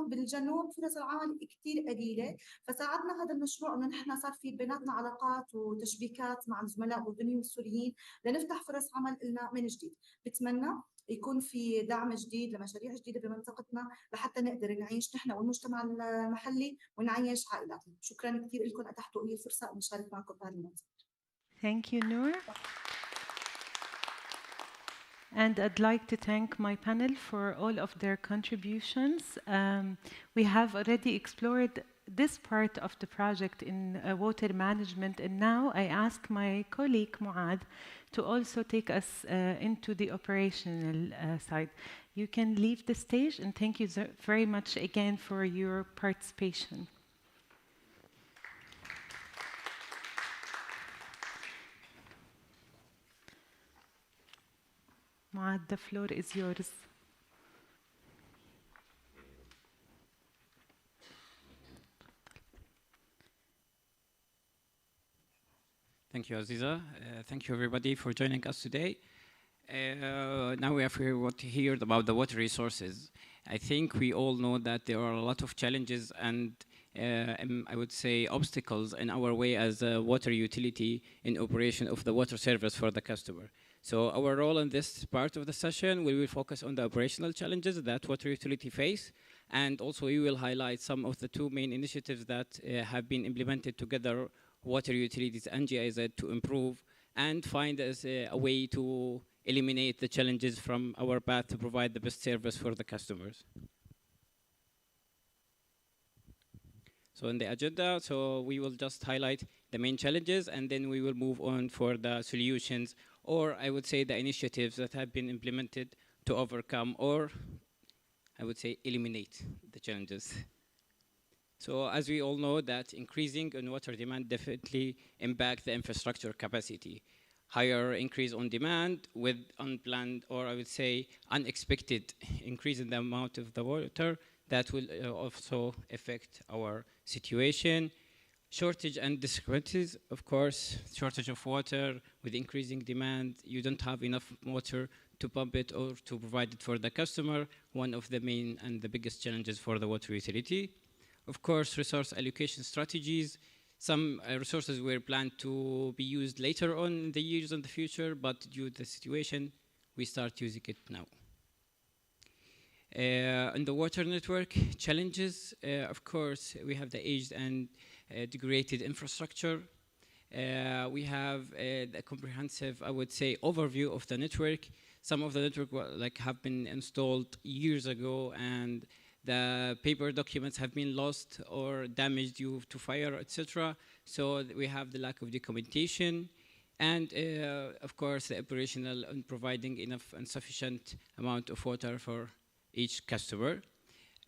بالجنوب فرص العمل كتير قليلة، فساعدنا هذا المشروع إنه نحن صار في بيناتنا علاقات وتشبيكات مع الزملاء الأردنيين والسوريين لنفتح فرص عمل لنا من جديد. بتمنى يكون في دعم جديد لمشاريع جديدة بمنطقتنا لحتى نقدر نعيش نحن والمجتمع المحلي ونعيش عائلاتنا. شكرا كثير لكم أتحتوا لي الفرصة أن أشارك معكم بهذا الموضوع. Thank you, Noor. And I'd like to thank my panel for all of their contributions. We have already explored this part of the project in water management, and now I ask my colleague Muad to also take us into the operational side. You can leave the stage, and thank you very much again for your participation. Muad, the floor is yours. Thank you, Aziza. Thank you, everybody, for joining us today. Now we have heard about the water resources. I think we all know that there are a lot of challenges and I would say obstacles in our way as a water utility in operation of the water service for the customer. So our role in this part of the session, we will focus on the operational challenges that water utility face, and also we will highlight some of the two main initiatives that have been implemented together, water utilities and GIZ, to improve and find as a way to eliminate the challenges from our path to provide the best service for the customers. So in the agenda, so we will just highlight the main challenges and then we will move on for the solutions, or I would say the initiatives that have been implemented to overcome, or I would say eliminate the challenges. So as we all know that increasing in water demand definitely impact the infrastructure capacity. Higher increase on demand with unplanned, or I would say unexpected increase in the amount of the water, that will also affect our situation. Shortage and discrepancies, of course, shortage of water with increasing demand, you don't have enough water to pump it or to provide it for the customer, one of the main and the biggest challenges for the water utility. Of course, resource allocation strategies. Some resources were planned to be used later on in the years in the future, but due to the situation, we start using it now. In the water network challenges, of course, we have the aged and degraded infrastructure. We have the comprehensive, I would say, overview of the network. Some of the network have been installed years ago, and the paper documents have been lost or damaged due to fire, etc. So we have the lack of documentation, and of course, the operational and providing enough and sufficient amount of water for each customer.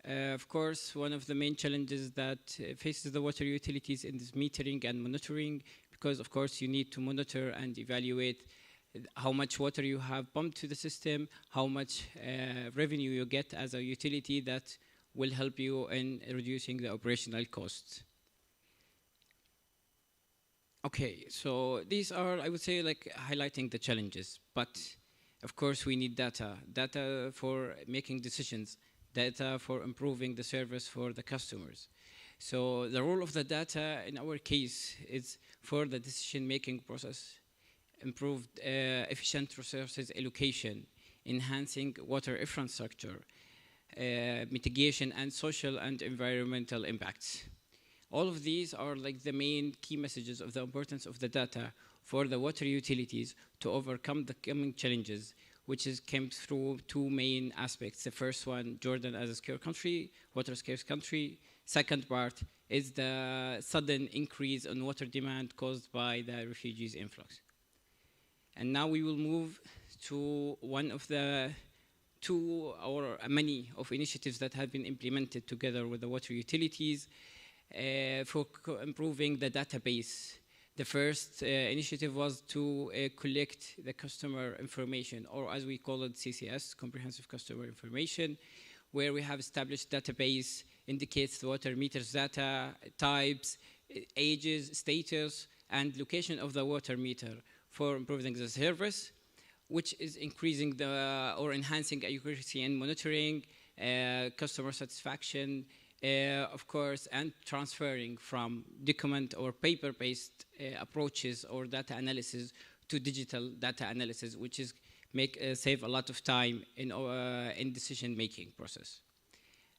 Of course, one of the main challenges that faces the water utilities in this metering and monitoring, because of course you need to monitor and evaluate how much water you have pumped to the system, how much revenue you get as a utility that will help you in reducing the operational costs. Okay, so these are, I would say, like highlighting the challenges, but of course we need data for making decisions, data for improving the service for the customers. So the role of the data in our case is for the decision-making process, improved efficient resources allocation, enhancing water infrastructure, mitigation and social and environmental impacts. All of these are like the main key messages of the importance of the data for the water utilities to overcome the coming challenges, which came through two main aspects. The first one, Jordan as a scarce country, water scarce country. Second part is the sudden increase in water demand caused by the refugees influx. And now we will move to one of the two or many of initiatives that have been implemented together with the water utilities for improving the database. The first initiative was to collect the customer information, or as we call it, CCS, Comprehensive Customer Information, where we have established database, indicates the water meters data, types, ages, status, and location of the water meter for improving the service, which is increasing the or enhancing accuracy in monitoring, customer satisfaction, of course, and transferring from document or paper-based approaches or data analysis to digital data analysis, which is save a lot of time in decision-making process.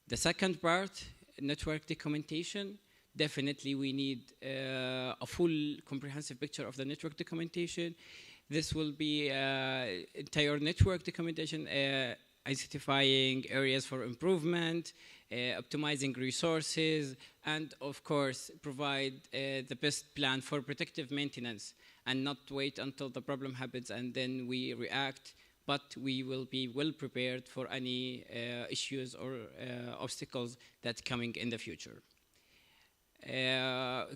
The second part, network documentation. Definitely we need a full comprehensive picture of the network documentation. This will be entire network documentation, identifying areas for improvement, optimizing resources, and of course provide the best plan for protective maintenance and not wait until the problem happens and then we react, but we will be well prepared for any issues or obstacles that coming in the future.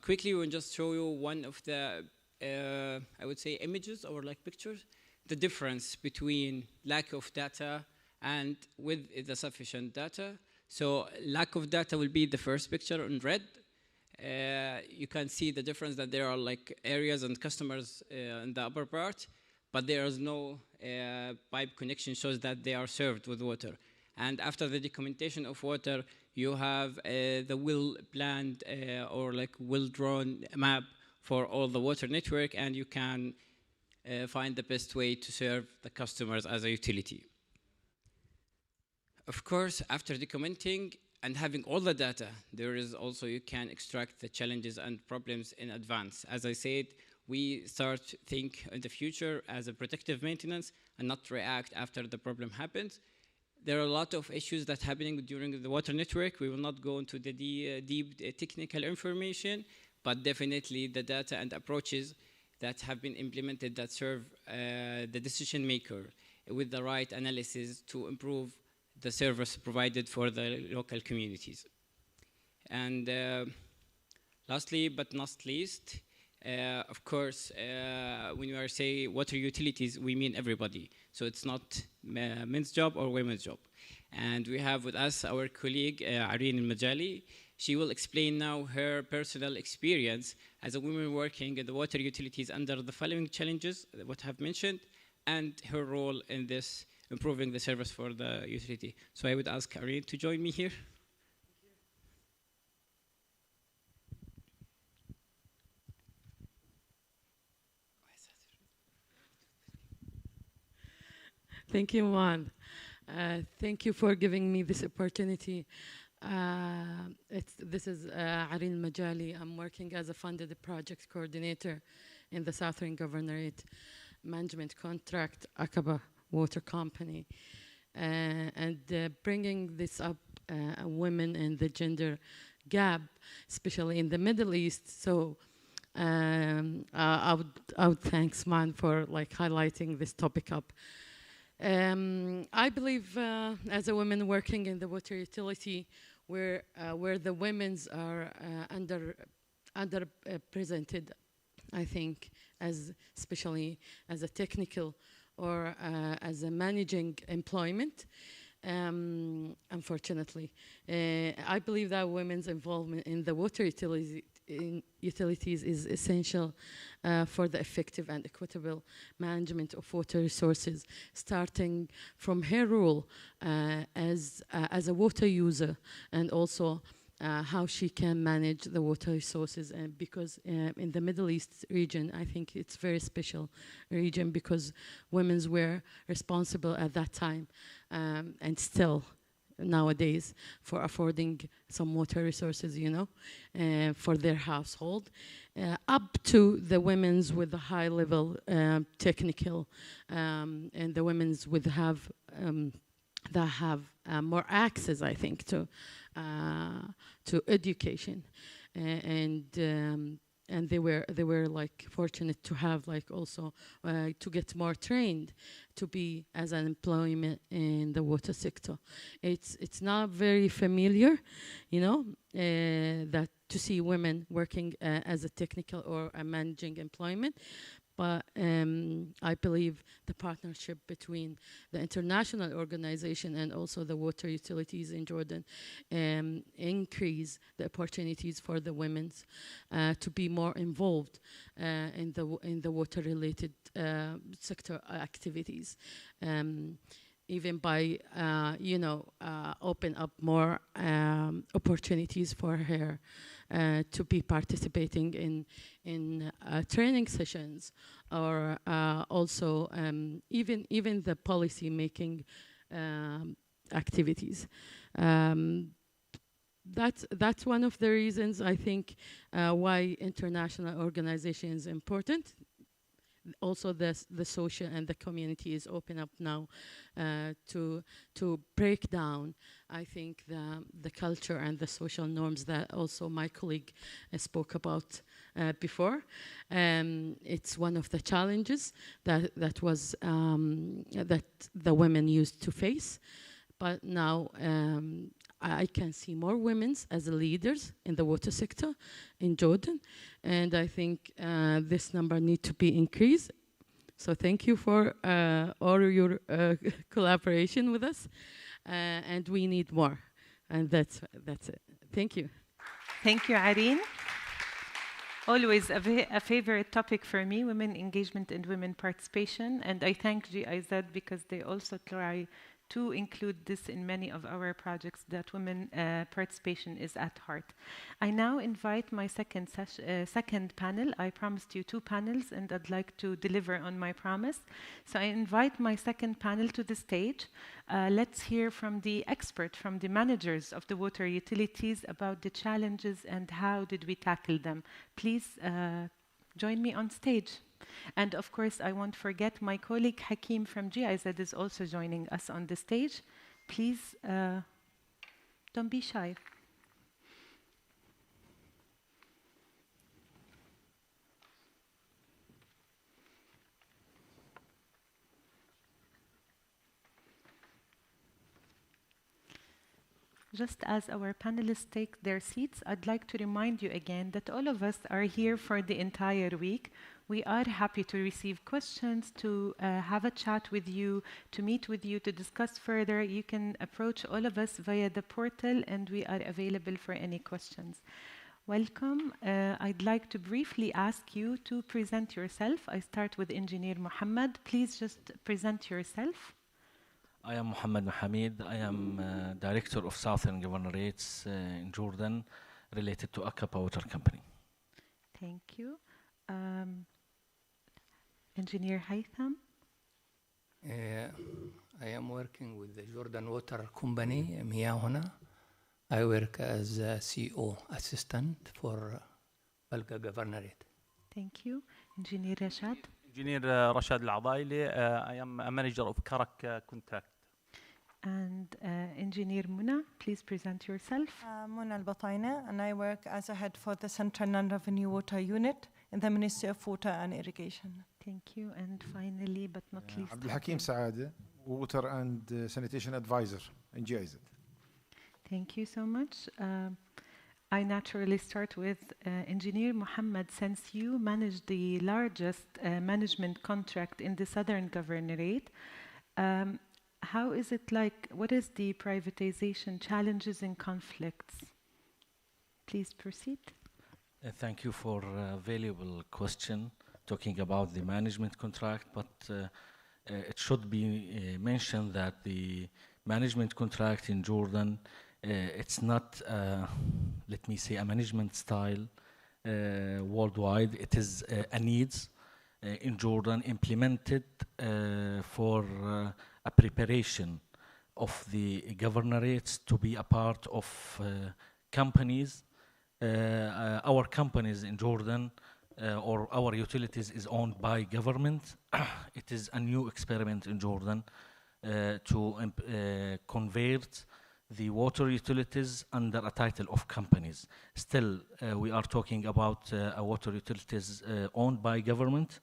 Quickly, we'll just show you one of the, I would say, images or like pictures, the difference between lack of data and with the sufficient data. So lack of data will be the first picture in red. You can see the difference that there are like areas and customers in the upper part, but there is no pipe connection shows that they are served with water. And after the documentation of water, you have the well-planned or like well-drawn map for all the water network, and you can find the best way to serve the customers as a utility. Of course, after documenting and having all the data, there is also, you can extract the challenges and problems in advance. As I said, we start to think in the future as a predictive maintenance and not react after the problem happens. There are a lot of issues that are happening during the water network. We will not go into the deep technical information, but definitely the data and approaches that have been implemented that serve the decision maker with the right analysis to improve the service provided for the local communities. And lastly, but not least, of course, when we are saying water utilities, we mean everybody. So it's not men's job or women's job. And we have with us our colleague, Irene Al-Majali. She will explain now her personal experience as a woman working in the water utilities under the following challenges, what I have mentioned, and her role in this improving the service for the utility. So I would ask Irene to join me here. Thank you, Juan. Thank you for giving me this opportunity. This is Irene Al-Majali. I'm working as a funded project coordinator in the Southern Governorate Management Contract Aqaba Water Company. And bringing this up, women and the gender gap, especially in the Middle East. So I would thank Man for like highlighting this topic up. I believe as a woman working in the water utility, where the women's are underrepresented, I think, especially as a technical or as a managing employment. Unfortunately, I believe that women's involvement in the water utilities is essential for the effective and equitable management of water resources, starting from her role as a water user, and also how she can manage the water resources. And because in the Middle East region, I think it's a very special region because women were responsible at that time and still nowadays for affording some water resources, you know, for their household, up to the women's with a high level technical and the women's with that have more access, I think, to education, and they were like fortunate to have like also to get more trained to be as an employment in the water sector. It's not very familiar, you know, that to see women working as a technical or a managing employment. But I believe the partnership between the international organization and also the water utilities in Jordan increase the opportunities for the women to be more involved in the water-related sector activities. Even by, open up more opportunities for her to be participating in training sessions, or also even the policy making activities. That's one of the reasons I think why international organization is important. Also, the social and the community is open up now to break down, I think, the culture and the social norms that also my colleague spoke about before. It's one of the challenges that the women used to face, but now I can see more women as leaders in the water sector in Jordan, and I think this number needs to be increased. So thank you for all your collaboration with us, and we need more, and that's it. Thank you. Thank you, Irene. Always a favorite topic for me, women engagement and women participation. And I thank GIZ because they also try to include this in many of our projects, that women participation is at heart. I now invite my second panel. I promised you 2 panels and I'd like to deliver on my promise. So I invite my second panel to the stage. Let's hear from the expert, from the managers of the water utilities about the challenges and how did we tackle them. Please join me on stage. And of course, I won't forget my colleague Hakim from GIZ is also joining us on the stage. Please don't be shy. Just as our panelists take their seats, I'd like to remind you again that all of us are here for the entire week. We are happy to receive questions, to have a chat with you, to meet with you, to discuss further. You can approach all of us via the portal and we are available for any questions. Welcome. I'd like to briefly ask you to present yourself. I start with Engineer Mohammed. Please just present yourself. I am Mohammed Mohamed. I am Director of Southern Governorates in Jordan, related to Aqaba Water Company. Thank you. Engineer Haytham. I am working with the Jordan Water Company, Miyahuna. I work as a CO assistant for Balga Governorate. Thank you. Engineer Rashad. Engineer Rashad Al-Adaili. I am a manager of Karak Contract. And Engineer Muna, please present yourself. Muna Al-Bataina, and I work as a head for the Central Non-Revenue Water Unit in the Ministry of Water and Irrigation. Thank you. And finally, but not least, Abdul Hakim Saade, Water and Sanitation Advisor in GIZ. Thank you so much. I naturally start with Engineer Mohammed. Since you manage the largest management contract in the Southern Governorate, how is it like? What is the privatization challenges and conflicts? Please proceed. Thank you for a valuable question talking about the management contract, but it should be mentioned that the management contract in Jordan, it's not, let me say, a management style worldwide. It is a needs in Jordan implemented for a preparation of the governorates to be a part of companies. Our companies in Jordan or our utilities is owned by government. It is a new experiment in Jordan to convert the water utilities under a title of companies. Still, we are talking about water utilities owned by government,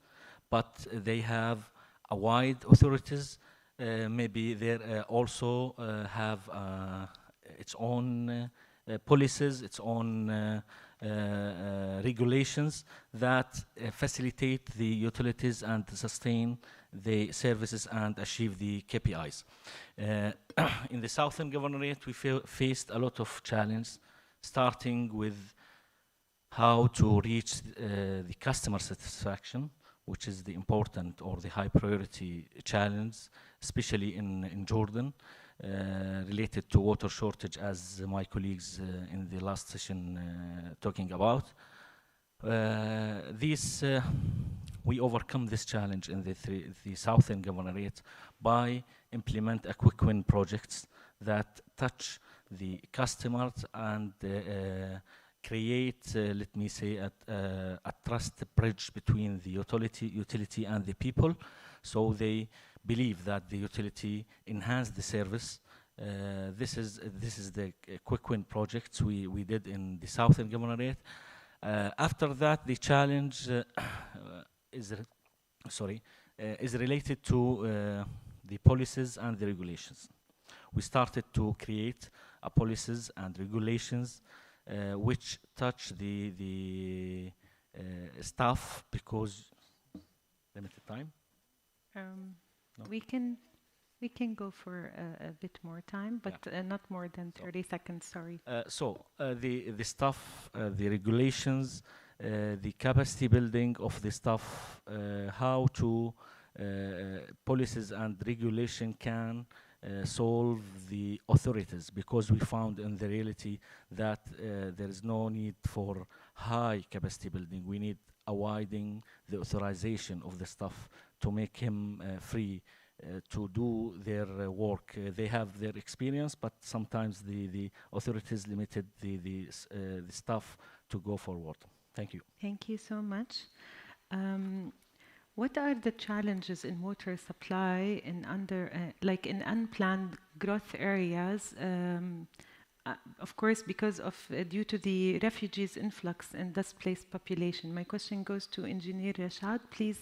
but they have a wide authorities. Maybe they also have its own policies, its own regulations that facilitate the utilities and sustain the services and achieve the KPIs. In the Southern Governorate, we faced a lot of challenges, starting with how to reach the customer satisfaction, which is the important or the high priority challenge, especially in Jordan, related to water shortage, as my colleagues in the last session talking about. We overcome this challenge in the Southern Governorate by implement a quick win projects that touch the customers and create, let me say, a trust bridge between the utility and the people, so they believe that the utility enhance the service. This is the quick win projects we did in the Southern Governorate. After that, the challenge is related to the policies and the regulations. We started to create policies and regulations which touch the staff, because limited time. No. We can go for a bit more time, but not more than 30 seconds. Sorry. The staff, the regulations the capacity building of the staff, how to policies and regulation can solve the authorities, because we found in the reality that there is no need for high capacity building. We need a widening the authorization of the staff to make him free to do their work. They have their experience, but sometimes the authorities limited the staff to go forward. Thank you. Thank you so much. What are the challenges in water supply in like in unplanned growth areas? Of course, because of due to the refugees influx and displaced population. My question goes to Engineer Rashad, please.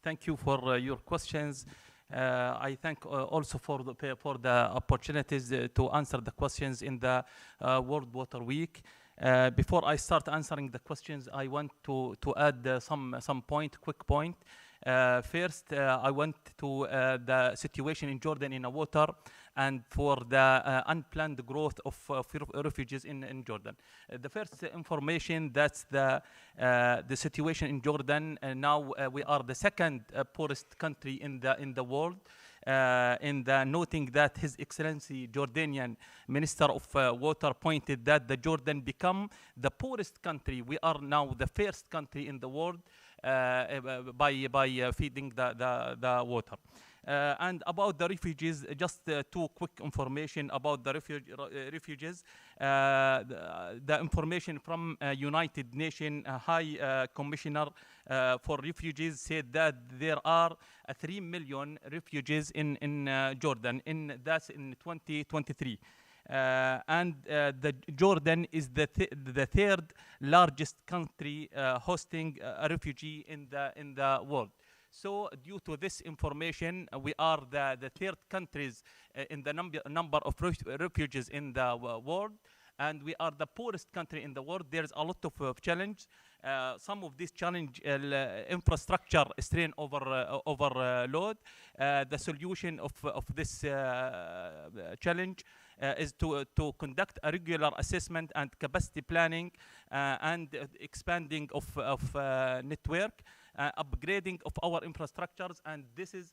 Thank you for your questions. I thank also for the opportunities to answer the questions in the World Water Week. Before I start answering the questions, I want to add some quick point. First, I went to the situation in Jordan in the water and for the unplanned growth of refugees in Jordan. The first information, that's the situation in Jordan. Now we are the second poorest country in the world. Noting that His Excellency Jordanian Minister of Water pointed that the Jordan become the poorest country. We are now the first country in the world by feeding the water. And about the refugees, just two quick information about the refugees. The information from United Nations High Commissioner for Refugees said that there are 3 million refugees in Jordan. That's in 2023. And the Jordan is the third largest country hosting a refugee in the world. So due to this information, we are the third countries in the number of refugees in the world, and we are the poorest country in the world. There's a lot of challenge. Some of this challenge, infrastructure strain overload. The solution of this challenge is to conduct a regular assessment and capacity planning and expanding of network, upgrading of our infrastructures, and this is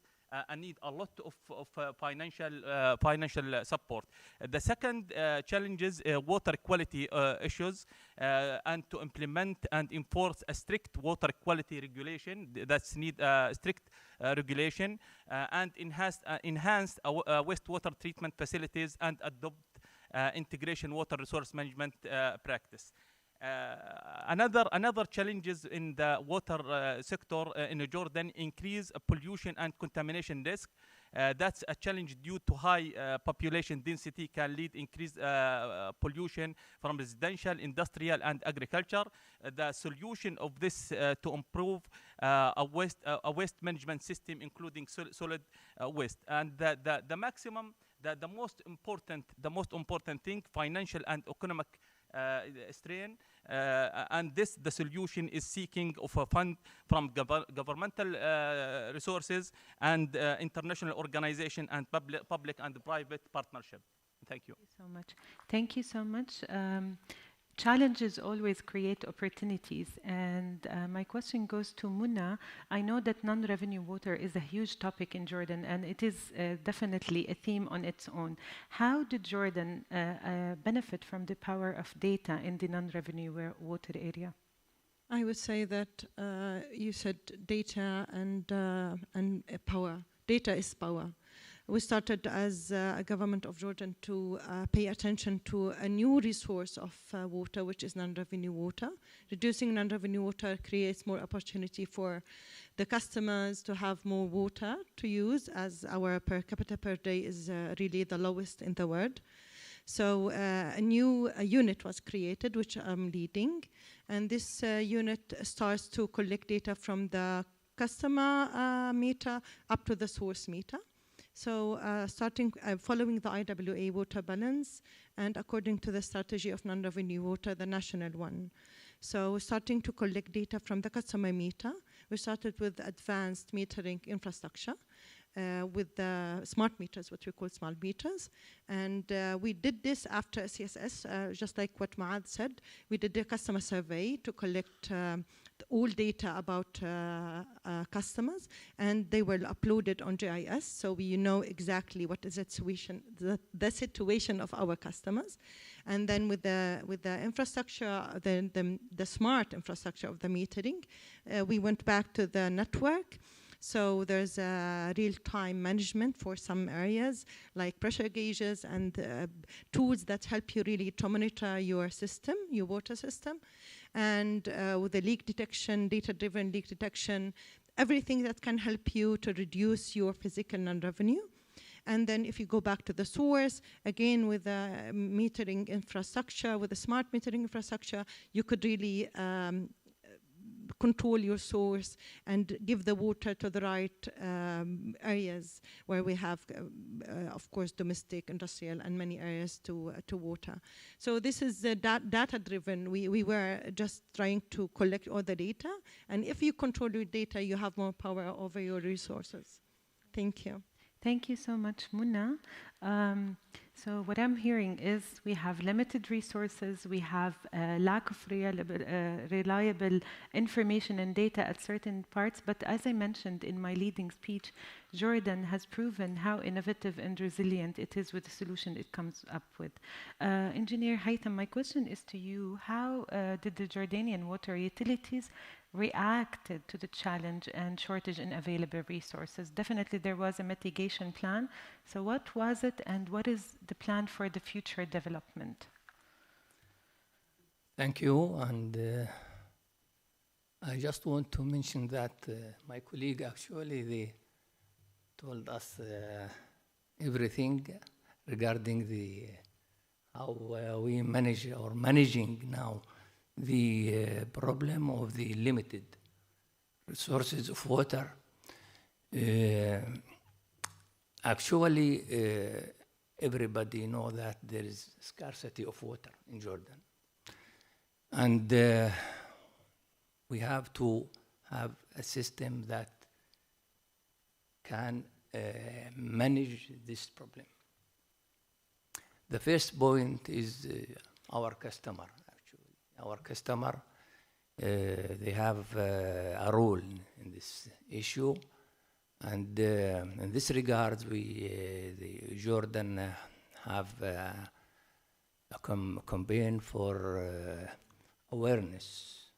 need a lot of financial support. The second challenge is water quality issues, and to implement and enforce a strict water quality regulation. That's need strict regulation and enhanced wastewater treatment facilities and adopt integration water resource management practice. Another challenges in the water sector in Jordan increase pollution and contamination risk. That's a challenge due to high population density can lead increased pollution from residential, industrial, and agriculture. The solution of this to improve a waste management system, including solid waste, and the maximum, the most important thing, financial and economic strain, and the solution is seeking of a fund from governmental resources and international organization and public and private partnership. Thank you. Thank you so much. Challenges always create opportunities, and my question goes to Muna. I know that non-revenue water is a huge topic in Jordan, and it is definitely a theme on its own. How did Jordan benefit from the power of data in the non-revenue water area? I would say that you said data and power. Data is power. We started as a government of Jordan to pay attention to a new resource of water, which is non-revenue water. Reducing non-revenue water creates more opportunity for the customers to have more water to use, as our per capita per day is really the lowest in the world. So a new unit was created, which I'm leading, and this unit starts to collect data from the customer meter up to the source meter. So following the IWA water balance and according to the strategy of non-revenue water, the national one. So starting to collect data from the customer meter, we started with advanced metering infrastructure. with the smart meters, what we call smart meters. And we did this after CSS, just like what Maad said. We did a customer survey to collect all data about customers, and they were uploaded on GIS, so we know exactly what is the situation of our customers. And then with the infrastructure, the smart infrastructure of the metering, we went back to the network. So there's a real-time management for some areas, like pressure gauges and tools that help you really to monitor your system, your water system. And with the leak detection, data-driven leak detection, everything that can help you to reduce your physical non-revenue. And then if you go back to the source, again with the metering infrastructure, with the smart metering infrastructure, you could really control your source and give the water to the right areas where we have, of course, domestic, industrial, and many areas to water. So this is data-driven. We were just trying to collect all the data. And if you control your data, you have more power over your resources. Thank you. Thank you so much, Muna. So what I'm hearing is we have limited resources, we have a lack of reliable information and data at certain parts, but as I mentioned in my leading speech, Jordan has proven how innovative and resilient it is with the solution it comes up with. Engineer Haytham, my question is to you. How did the Jordanian water utilities reacted to the challenge and shortage in available resources? Definitely there was a mitigation plan. So what was it, and what is the plan for the future development? Thank you. And I just want to mention that my colleague actually, they told us everything regarding how we manage or managing now the problem of the limited resources of water. Actually, everybody know that there is scarcity of water in Jordan. And we have to have a system that can manage this problem. The first point is our customer. Our customer, they have a role in this issue, and in this regard, the Jordan have a campaign for awareness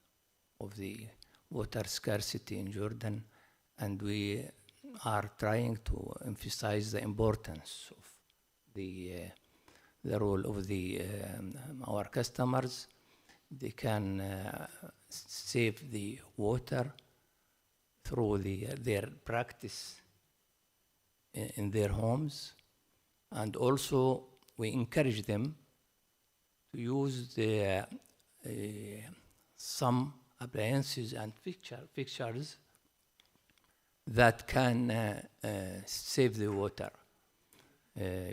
of the water scarcity in Jordan, and we are trying to emphasize the importance of the role of our customers. They can save the water through their practice in their homes, and also we encourage them to use some appliances and fixtures that can save the water.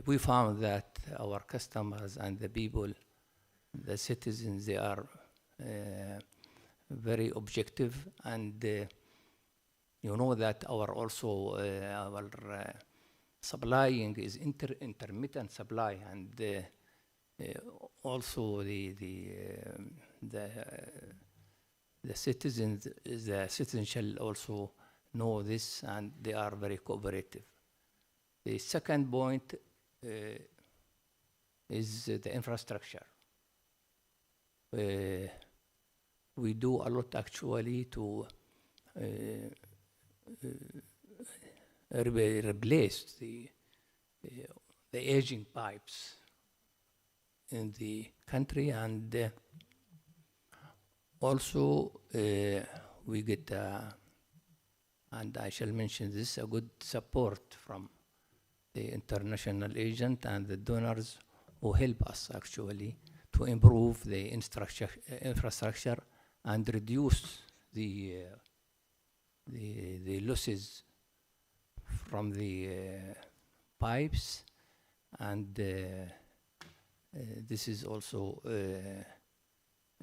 We found that our customers and the people, the citizens, they are very objective, and you know that our supplying is intermittent supply, and also the citizens shall also know this, and they are very cooperative. The second point is the infrastructure. We do a lot actually to replace the aging pipes in the country, and also we get, and I shall mention this, a good support from the international agent and the donors who help us actually to improve the infrastructure and reduce the losses from the pipes, and this is also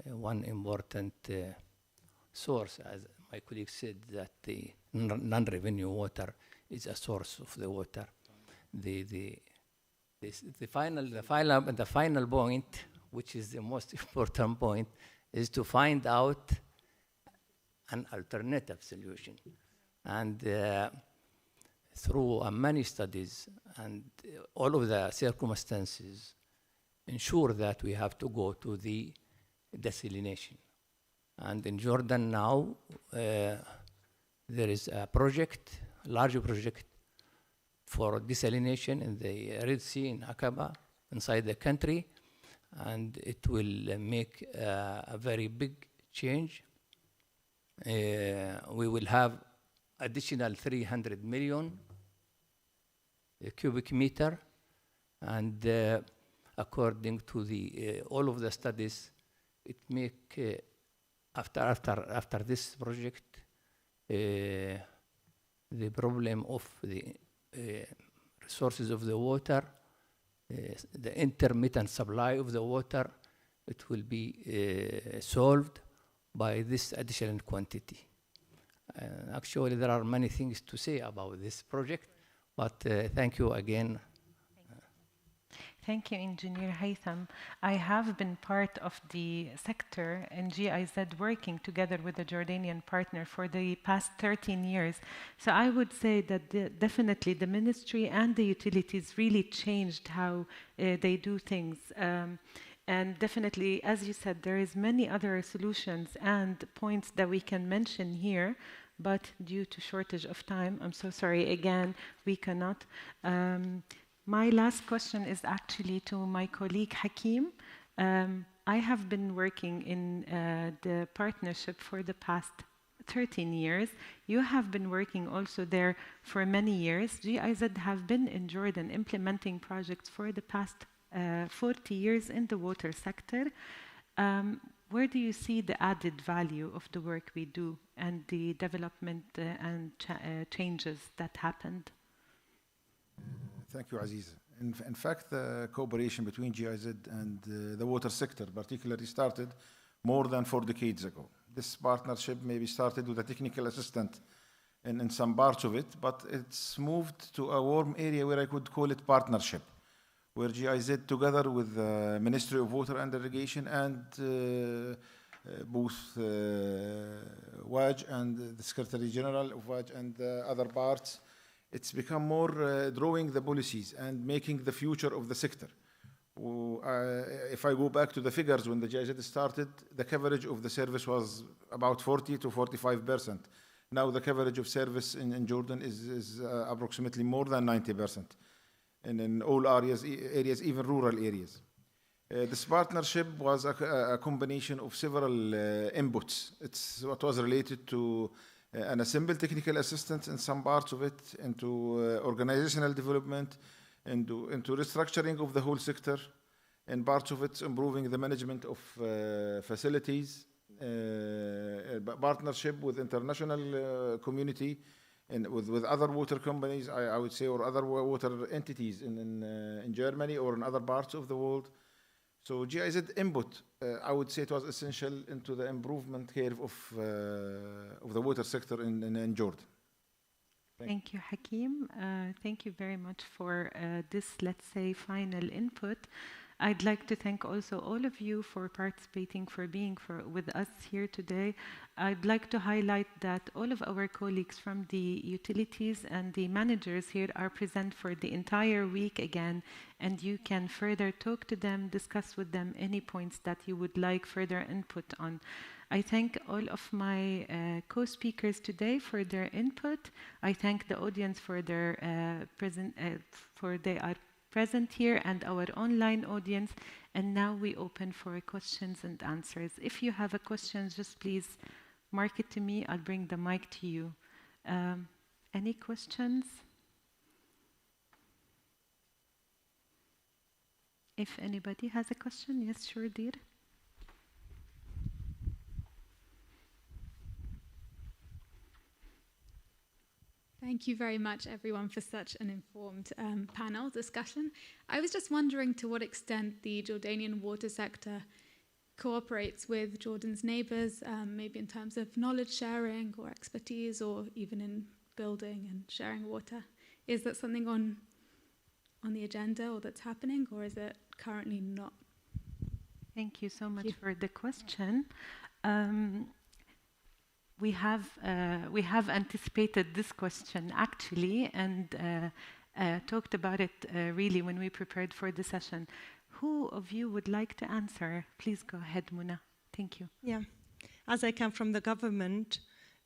one important source, as my colleague said, that the non-revenue water is a source of the water. The final point, which is the most important point, is to find out an alternative solution. And through many studies and all of the circumstances, ensure that we have to go to the desalination. And in Jordan now, there is a project, a large project for desalination in the Red Sea in Aqaba, inside the country, and it will make a very big change. We will have additional 300 million cubic meter, and according to the all of the studies, it make after this project the problem of the resources of the water, the intermittent supply of the water, it will be solved by this additional quantity. Actually, there are many things to say about this project, but thank you again. Thank you, Engineer Haytham. I have been part of the sector in GIZ working together with a Jordanian partner for the past 13 years. So I would say that definitely the ministry and the utilities really changed how they do things. And definitely, as you said, there is many other solutions and points that we can mention here, but due to shortage of time, I'm so sorry again, we cannot. My last question is actually to my colleague Hakim. I have been working in the partnership for the past 13 years. You have been working also there for many years. GIZ have been in Jordan implementing projects for the past 40 years in the water sector. Where do you see the added value of the work we do and the development and changes that happened? Thank you, Aziz. In fact, the cooperation between GIZ and the water sector particularly started more than 4 decades ago. This partnership maybe started with a technical assistant in some parts of it, but it's moved to a warm area where I could call it partnership, where GIZ together with the Ministry of Water and Irrigation and both WAJ and the Secretary General of WAJ and the other parts, it's become more drawing the policies and making the future of the sector. If I go back to the figures when the GIZ started, the coverage of the service was about 40 to 45%. Now the coverage of service in Jordan is approximately more than 90%. And in all areas, even rural areas. This partnership was a combination of several inputs. It's what was related to an assembled technical assistance in some parts of it, into organizational development, into restructuring of the whole sector, and parts of it improving the management of facilities, partnership with international community, and with other water companies, I would say, or other water entities in Germany or in other parts of the world. So GIZ input, I would say it was essential into the improvement curve of the water sector in Jordan. Thank you, Hakim. Thank you very much for this, let's say, final input. I'd like to thank also all of you for participating, for being with us here today. I'd like to highlight that all of our colleagues from the utilities and the managers here are present for the entire week again, and you can further talk to them, discuss with them any points that you would like further input on. I thank all of my co-speakers today for their input. I thank the audience for their present here and our online audience. And now we open for questions and answers. If you have a question, just please mark it to me. I'll bring the mic to you. Any questions? If anybody has a question, yes, sure, dear. Thank you very much, everyone, for such an informed panel discussion. I was just wondering to what extent the Jordanian water sector cooperates with Jordan's neighbors, maybe in terms of knowledge sharing or expertise, or even in building and sharing water. Is that something on the agenda or that's happening, or is it currently not? Thank you so much for the question. We have anticipated this question actually, and talked about it really when we prepared for the session. Who of you would like to answer? Please go ahead, Muna. Thank you. Yeah, as I come from the government,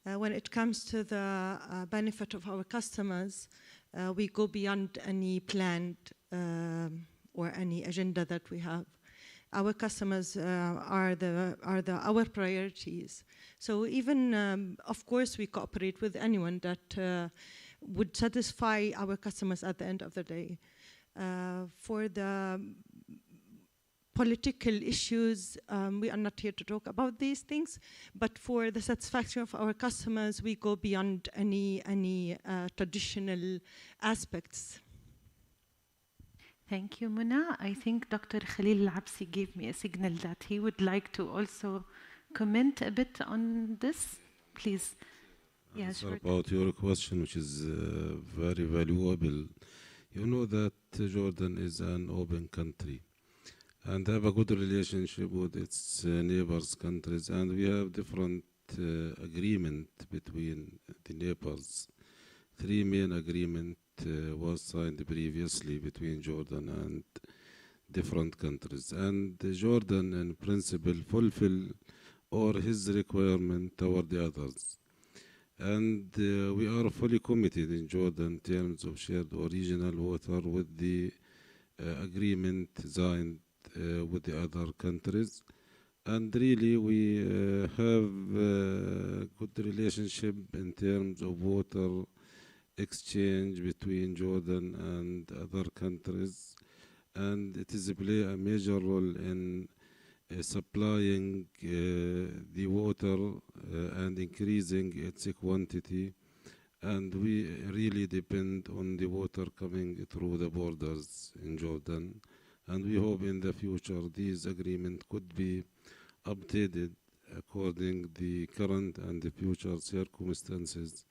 when it comes to the benefit of our customers, we go beyond any planned or any agenda that we have. Our customers are our priorities. So even, of course, we cooperate with anyone that would satisfy our customers at the end of the day. For the political issues, we are not here to talk about these things, but for the satisfaction of our customers, we go beyond any traditional aspects. Thank you, Muna. I think Dr. Khalil Al-Absi gave me a signal that he would like to also comment a bit on this. Please. Yeah, sure. About your question, which is very valuable. You know that Jordan is an open country and have a good relationship with its neighbors countries, and we have different agreement between the neighbors. 3 main agreement was signed previously between Jordan and different countries, and Jordan in principle fulfill all his requirement toward the others. And we are fully committed in Jordan in terms of shared or regional water with the agreement signed with the other countries. And really we have a good relationship in terms of water exchange between Jordan and other countries. And it is play a major role in supplying the water and increasing its quantity, and we really depend on the water coming through the borders in Jordan, and we hope in the future these agreements could be updated according the current and the future circumstances,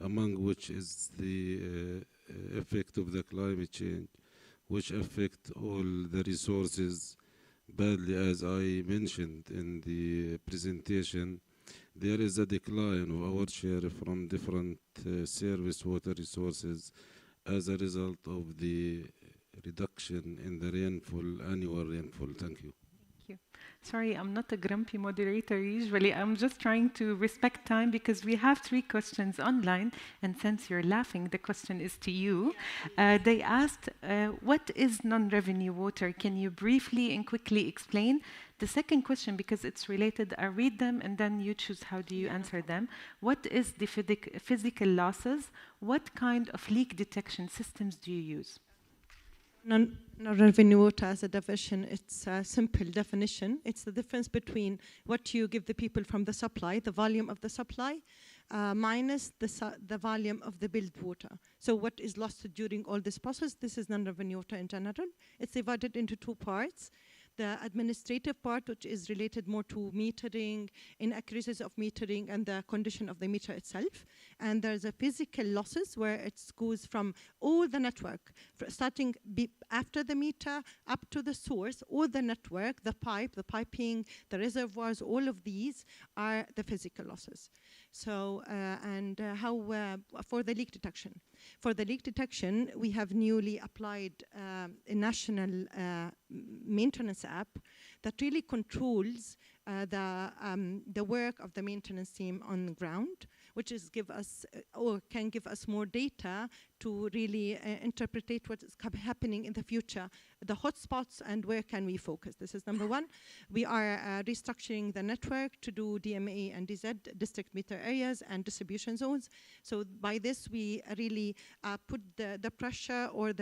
among which is the effect of the climate change, which affect all the resources badly. As I mentioned in the presentation, there is a decline of our share from different service water resources as a result of the reduction in the rainfall, annual rainfall. Thank you. Thank you. Sorry, I'm not a grumpy moderator usually. I'm just trying to respect time because we have 3 questions online, and since you're laughing, the question is to you. They asked, what is non-revenue water? Can you briefly and quickly explain? The second question, because it's related, I'll read them and then you choose how do you answer them. What is the physical losses? What kind of leak detection systems do you use? Non-revenue water as a definition, it's a simple definition. It's the difference between what you give the people from the supply, the volume of the supply, minus the volume of the billed water. So what is lost during all this process, this is non-revenue water in general. It's divided into 2 parts. The administrative part, which is related more to metering, inaccuracies of metering, and the condition of the meter itself. And there's a physical losses where it goes from all the network, starting after the meter up to the source, all the network, the pipe, the piping, the reservoirs, all of these are the physical losses. So, for the leak detection. For the leak detection, we have newly applied a national maintenance app that really controls the work of the maintenance team on the ground, which is can give us more data to really interpret what is happening in the future, the hotspots, and where can we focus. This is number 1. We are restructuring the network to do DMA and DZ, district meter areas and distribution zones. So by this, we really put the pressure or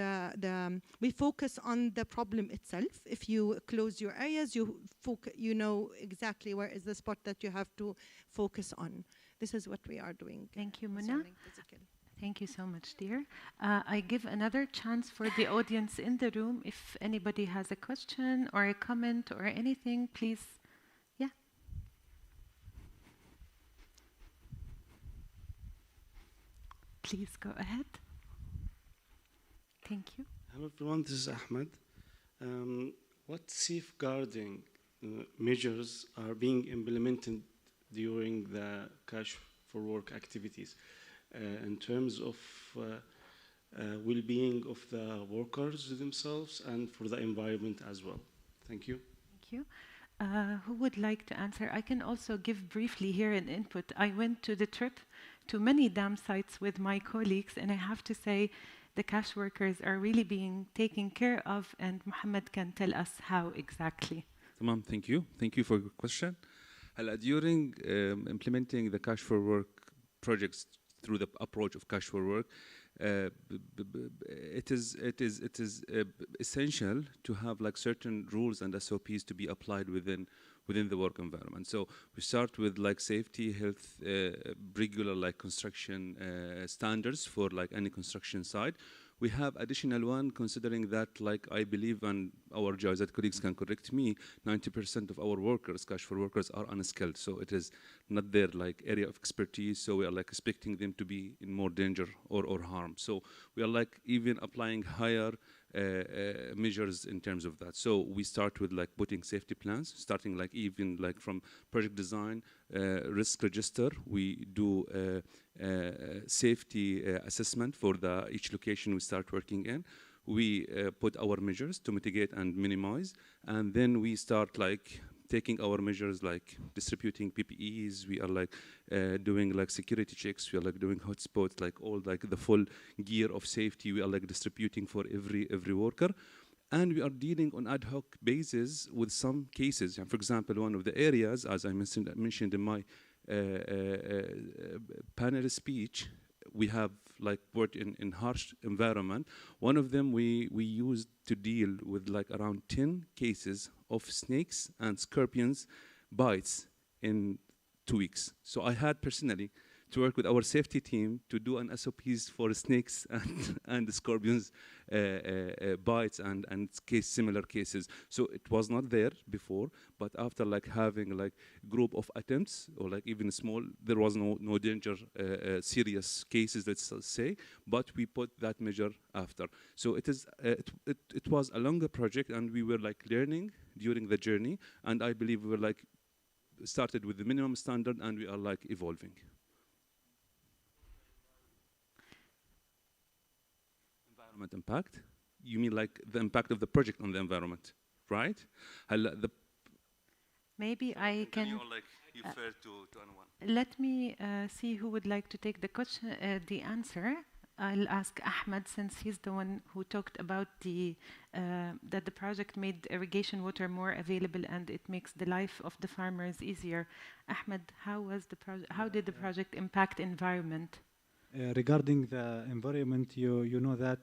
we focus on the problem itself. If you close your areas, you know exactly where is the spot that you have to focus on. This is what we are doing. Thank you, Muna. Thank you so much, dear. I give another chance for the audience in the room. If anybody has a question or a comment or anything, please. Yeah. Please go ahead. Thank you. Hello everyone, this is Ahmed. What safeguarding measures are being implemented during the cash for work activities in terms of well-being of the workers themselves and for the environment as well? Thank you. Thank you. Who would like to answer? I can also give briefly here an input. I went to the trip to many dam sites with my colleagues, and I have to say the cash workers are really being taken care of, and Mohammed can tell us how exactly. Tamam, thank you. Thank you for your question. During implementing the cash for work projects through the approach of cash for work, it is essential to have like certain rules and SOPs to be applied within the work environment. So we start with like safety, health, regular like construction standards for like any construction site. We have additional one considering that, like I believe, and our GIZ colleagues can correct me, 90% of our workers, cash for workers, are unskilled. So it is not their like area of expertise. So we are like expecting them to be in more danger or harm. So we are like even applying higher measures in terms of that. So we start with like putting safety plans, starting like even like from project design, risk register. We do safety assessment for each location we start working in. We put our measures to mitigate and minimize, and then we start like taking our measures like distributing PPEs. We are like doing like security checks. We are like doing hotspots, like all like the full gear of safety. We are like distributing for every worker. And we are dealing on ad hoc basis with some cases. And for example, one of the areas, as I mentioned in my panel speech, we have like worked in harsh environment. One of them we used to deal with like around 10 cases of snakes and scorpions bites in 2 weeks. So I had personally to work with our safety team to do an SOPs for snakes and scorpions bites and similar cases. So it was not there before, but after like having like group of attempts or like even small, there was no danger, serious cases, let's say, but we put that measure after. So it was a longer project, and we were like learning during the journey, and I believe we were like started with the minimum standard, and we are like evolving. Environment impact? You mean like the impact of the project on the environment, right? Maybe I can. You like refer to anyone. Let me see who would like to take the question, the answer. I'll ask Ahmed, since he's the one who talked about that the project made irrigation water more available and it makes the life of the farmers easier. Ahmed, how did the project impact environment? Regarding the environment, you know that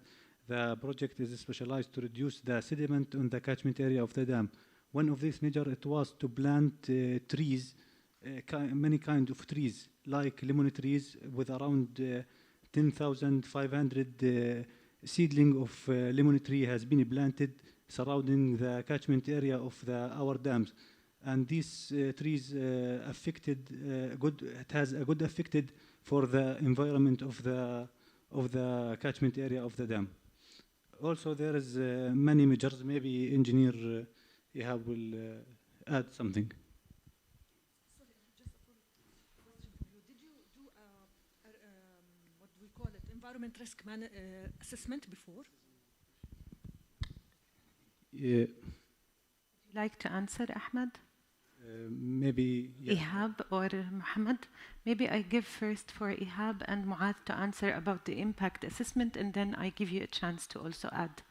the project is specialized to reduce the sediment on the catchment area of the dam. One of these measures it was to plant trees, many kinds of trees, like lemon trees, with around 10,500 seedling of lemon tree has been planted surrounding the catchment area of our dams. And these trees it has a good affected for the environment of the catchment area of the dam. Also, there is many measures. Maybe engineer Ihab will add something. Sorry, just a follow-up question for you. Did you do what we call it environment risk assessment before? Yeah. Would you like to answer, Ahmed? Maybe Ihab or Mohammed. Maybe I give first for Ihab and Muad to answer about the impact assessment, and then I give you a chance to also add.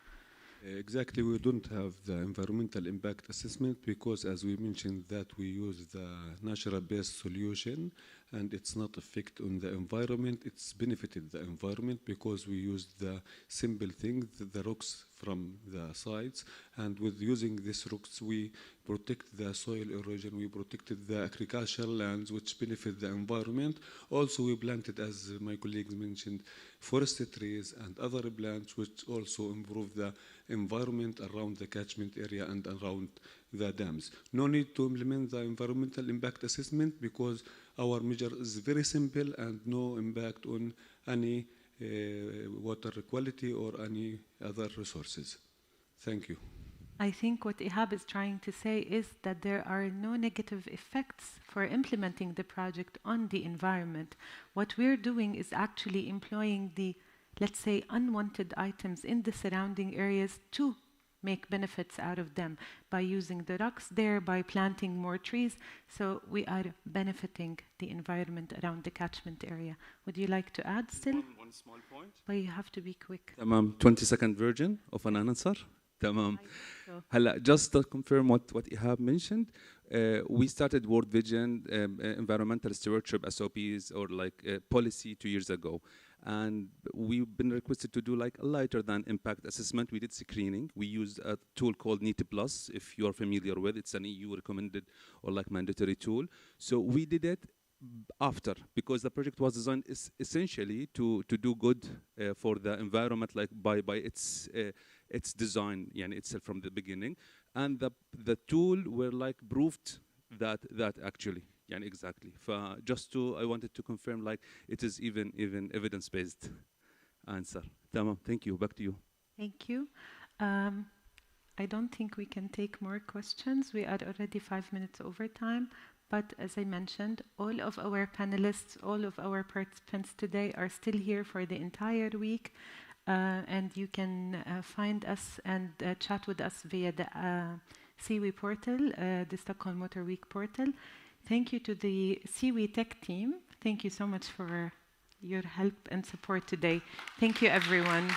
Exactly, we don't have the environmental impact assessment because, as we mentioned, that we use the natural-based solution, and it's not effect on the environment. It's benefited the environment because we use the simple things, the rocks from the sites, and with using these rocks, we protect the soil erosion. We protected the agricultural lands, which benefit the environment. Also, we planted, as my colleagues mentioned, forest trees and other plants, which also improve the environment around the catchment area and around the dams. No need to implement the environmental impact assessment because our measure is very simple and no impact on any water quality or any other resources. Thank you. I think what Ihab is trying to say is that there are no negative effects for implementing the project on the environment. What we're doing is actually employing the, let's say, unwanted items in the surrounding areas to make benefits out of them by using the rocks there, by planting more trees. So we are benefiting the environment around the catchment area. Would you like to add still? One small point. But you have to be quick. 20-second version of an answer. تمام. هلا just to confirm what Ihab mentioned, we started World Vision environmental stewardship SOPs or like policy 2 years ago, and we've been requested to do like a lighter than impact assessment. We did screening. We used a tool called NEAT Plus, if you are familiar with. It's an EU recommended or like mandatory tool. So we did it after, because the project was designed essentially to do good for the environment, like by its design, itself from the beginning, and the tool were like proved that actually, exactly. I wanted to confirm, like it is even evidence-based answer. Tamam, thank you. Back to you. Thank you. I don't think we can take more questions. We are already 5 minutes over time. But as I mentioned, all of our panelists, all of our participants today are still here for the entire week. And you can find us and chat with us via the SIWI portal, the Stockholm Water Week portal. Thank you to the SIWI Tech team. Thank you so much for your help and support today. Thank you, everyone.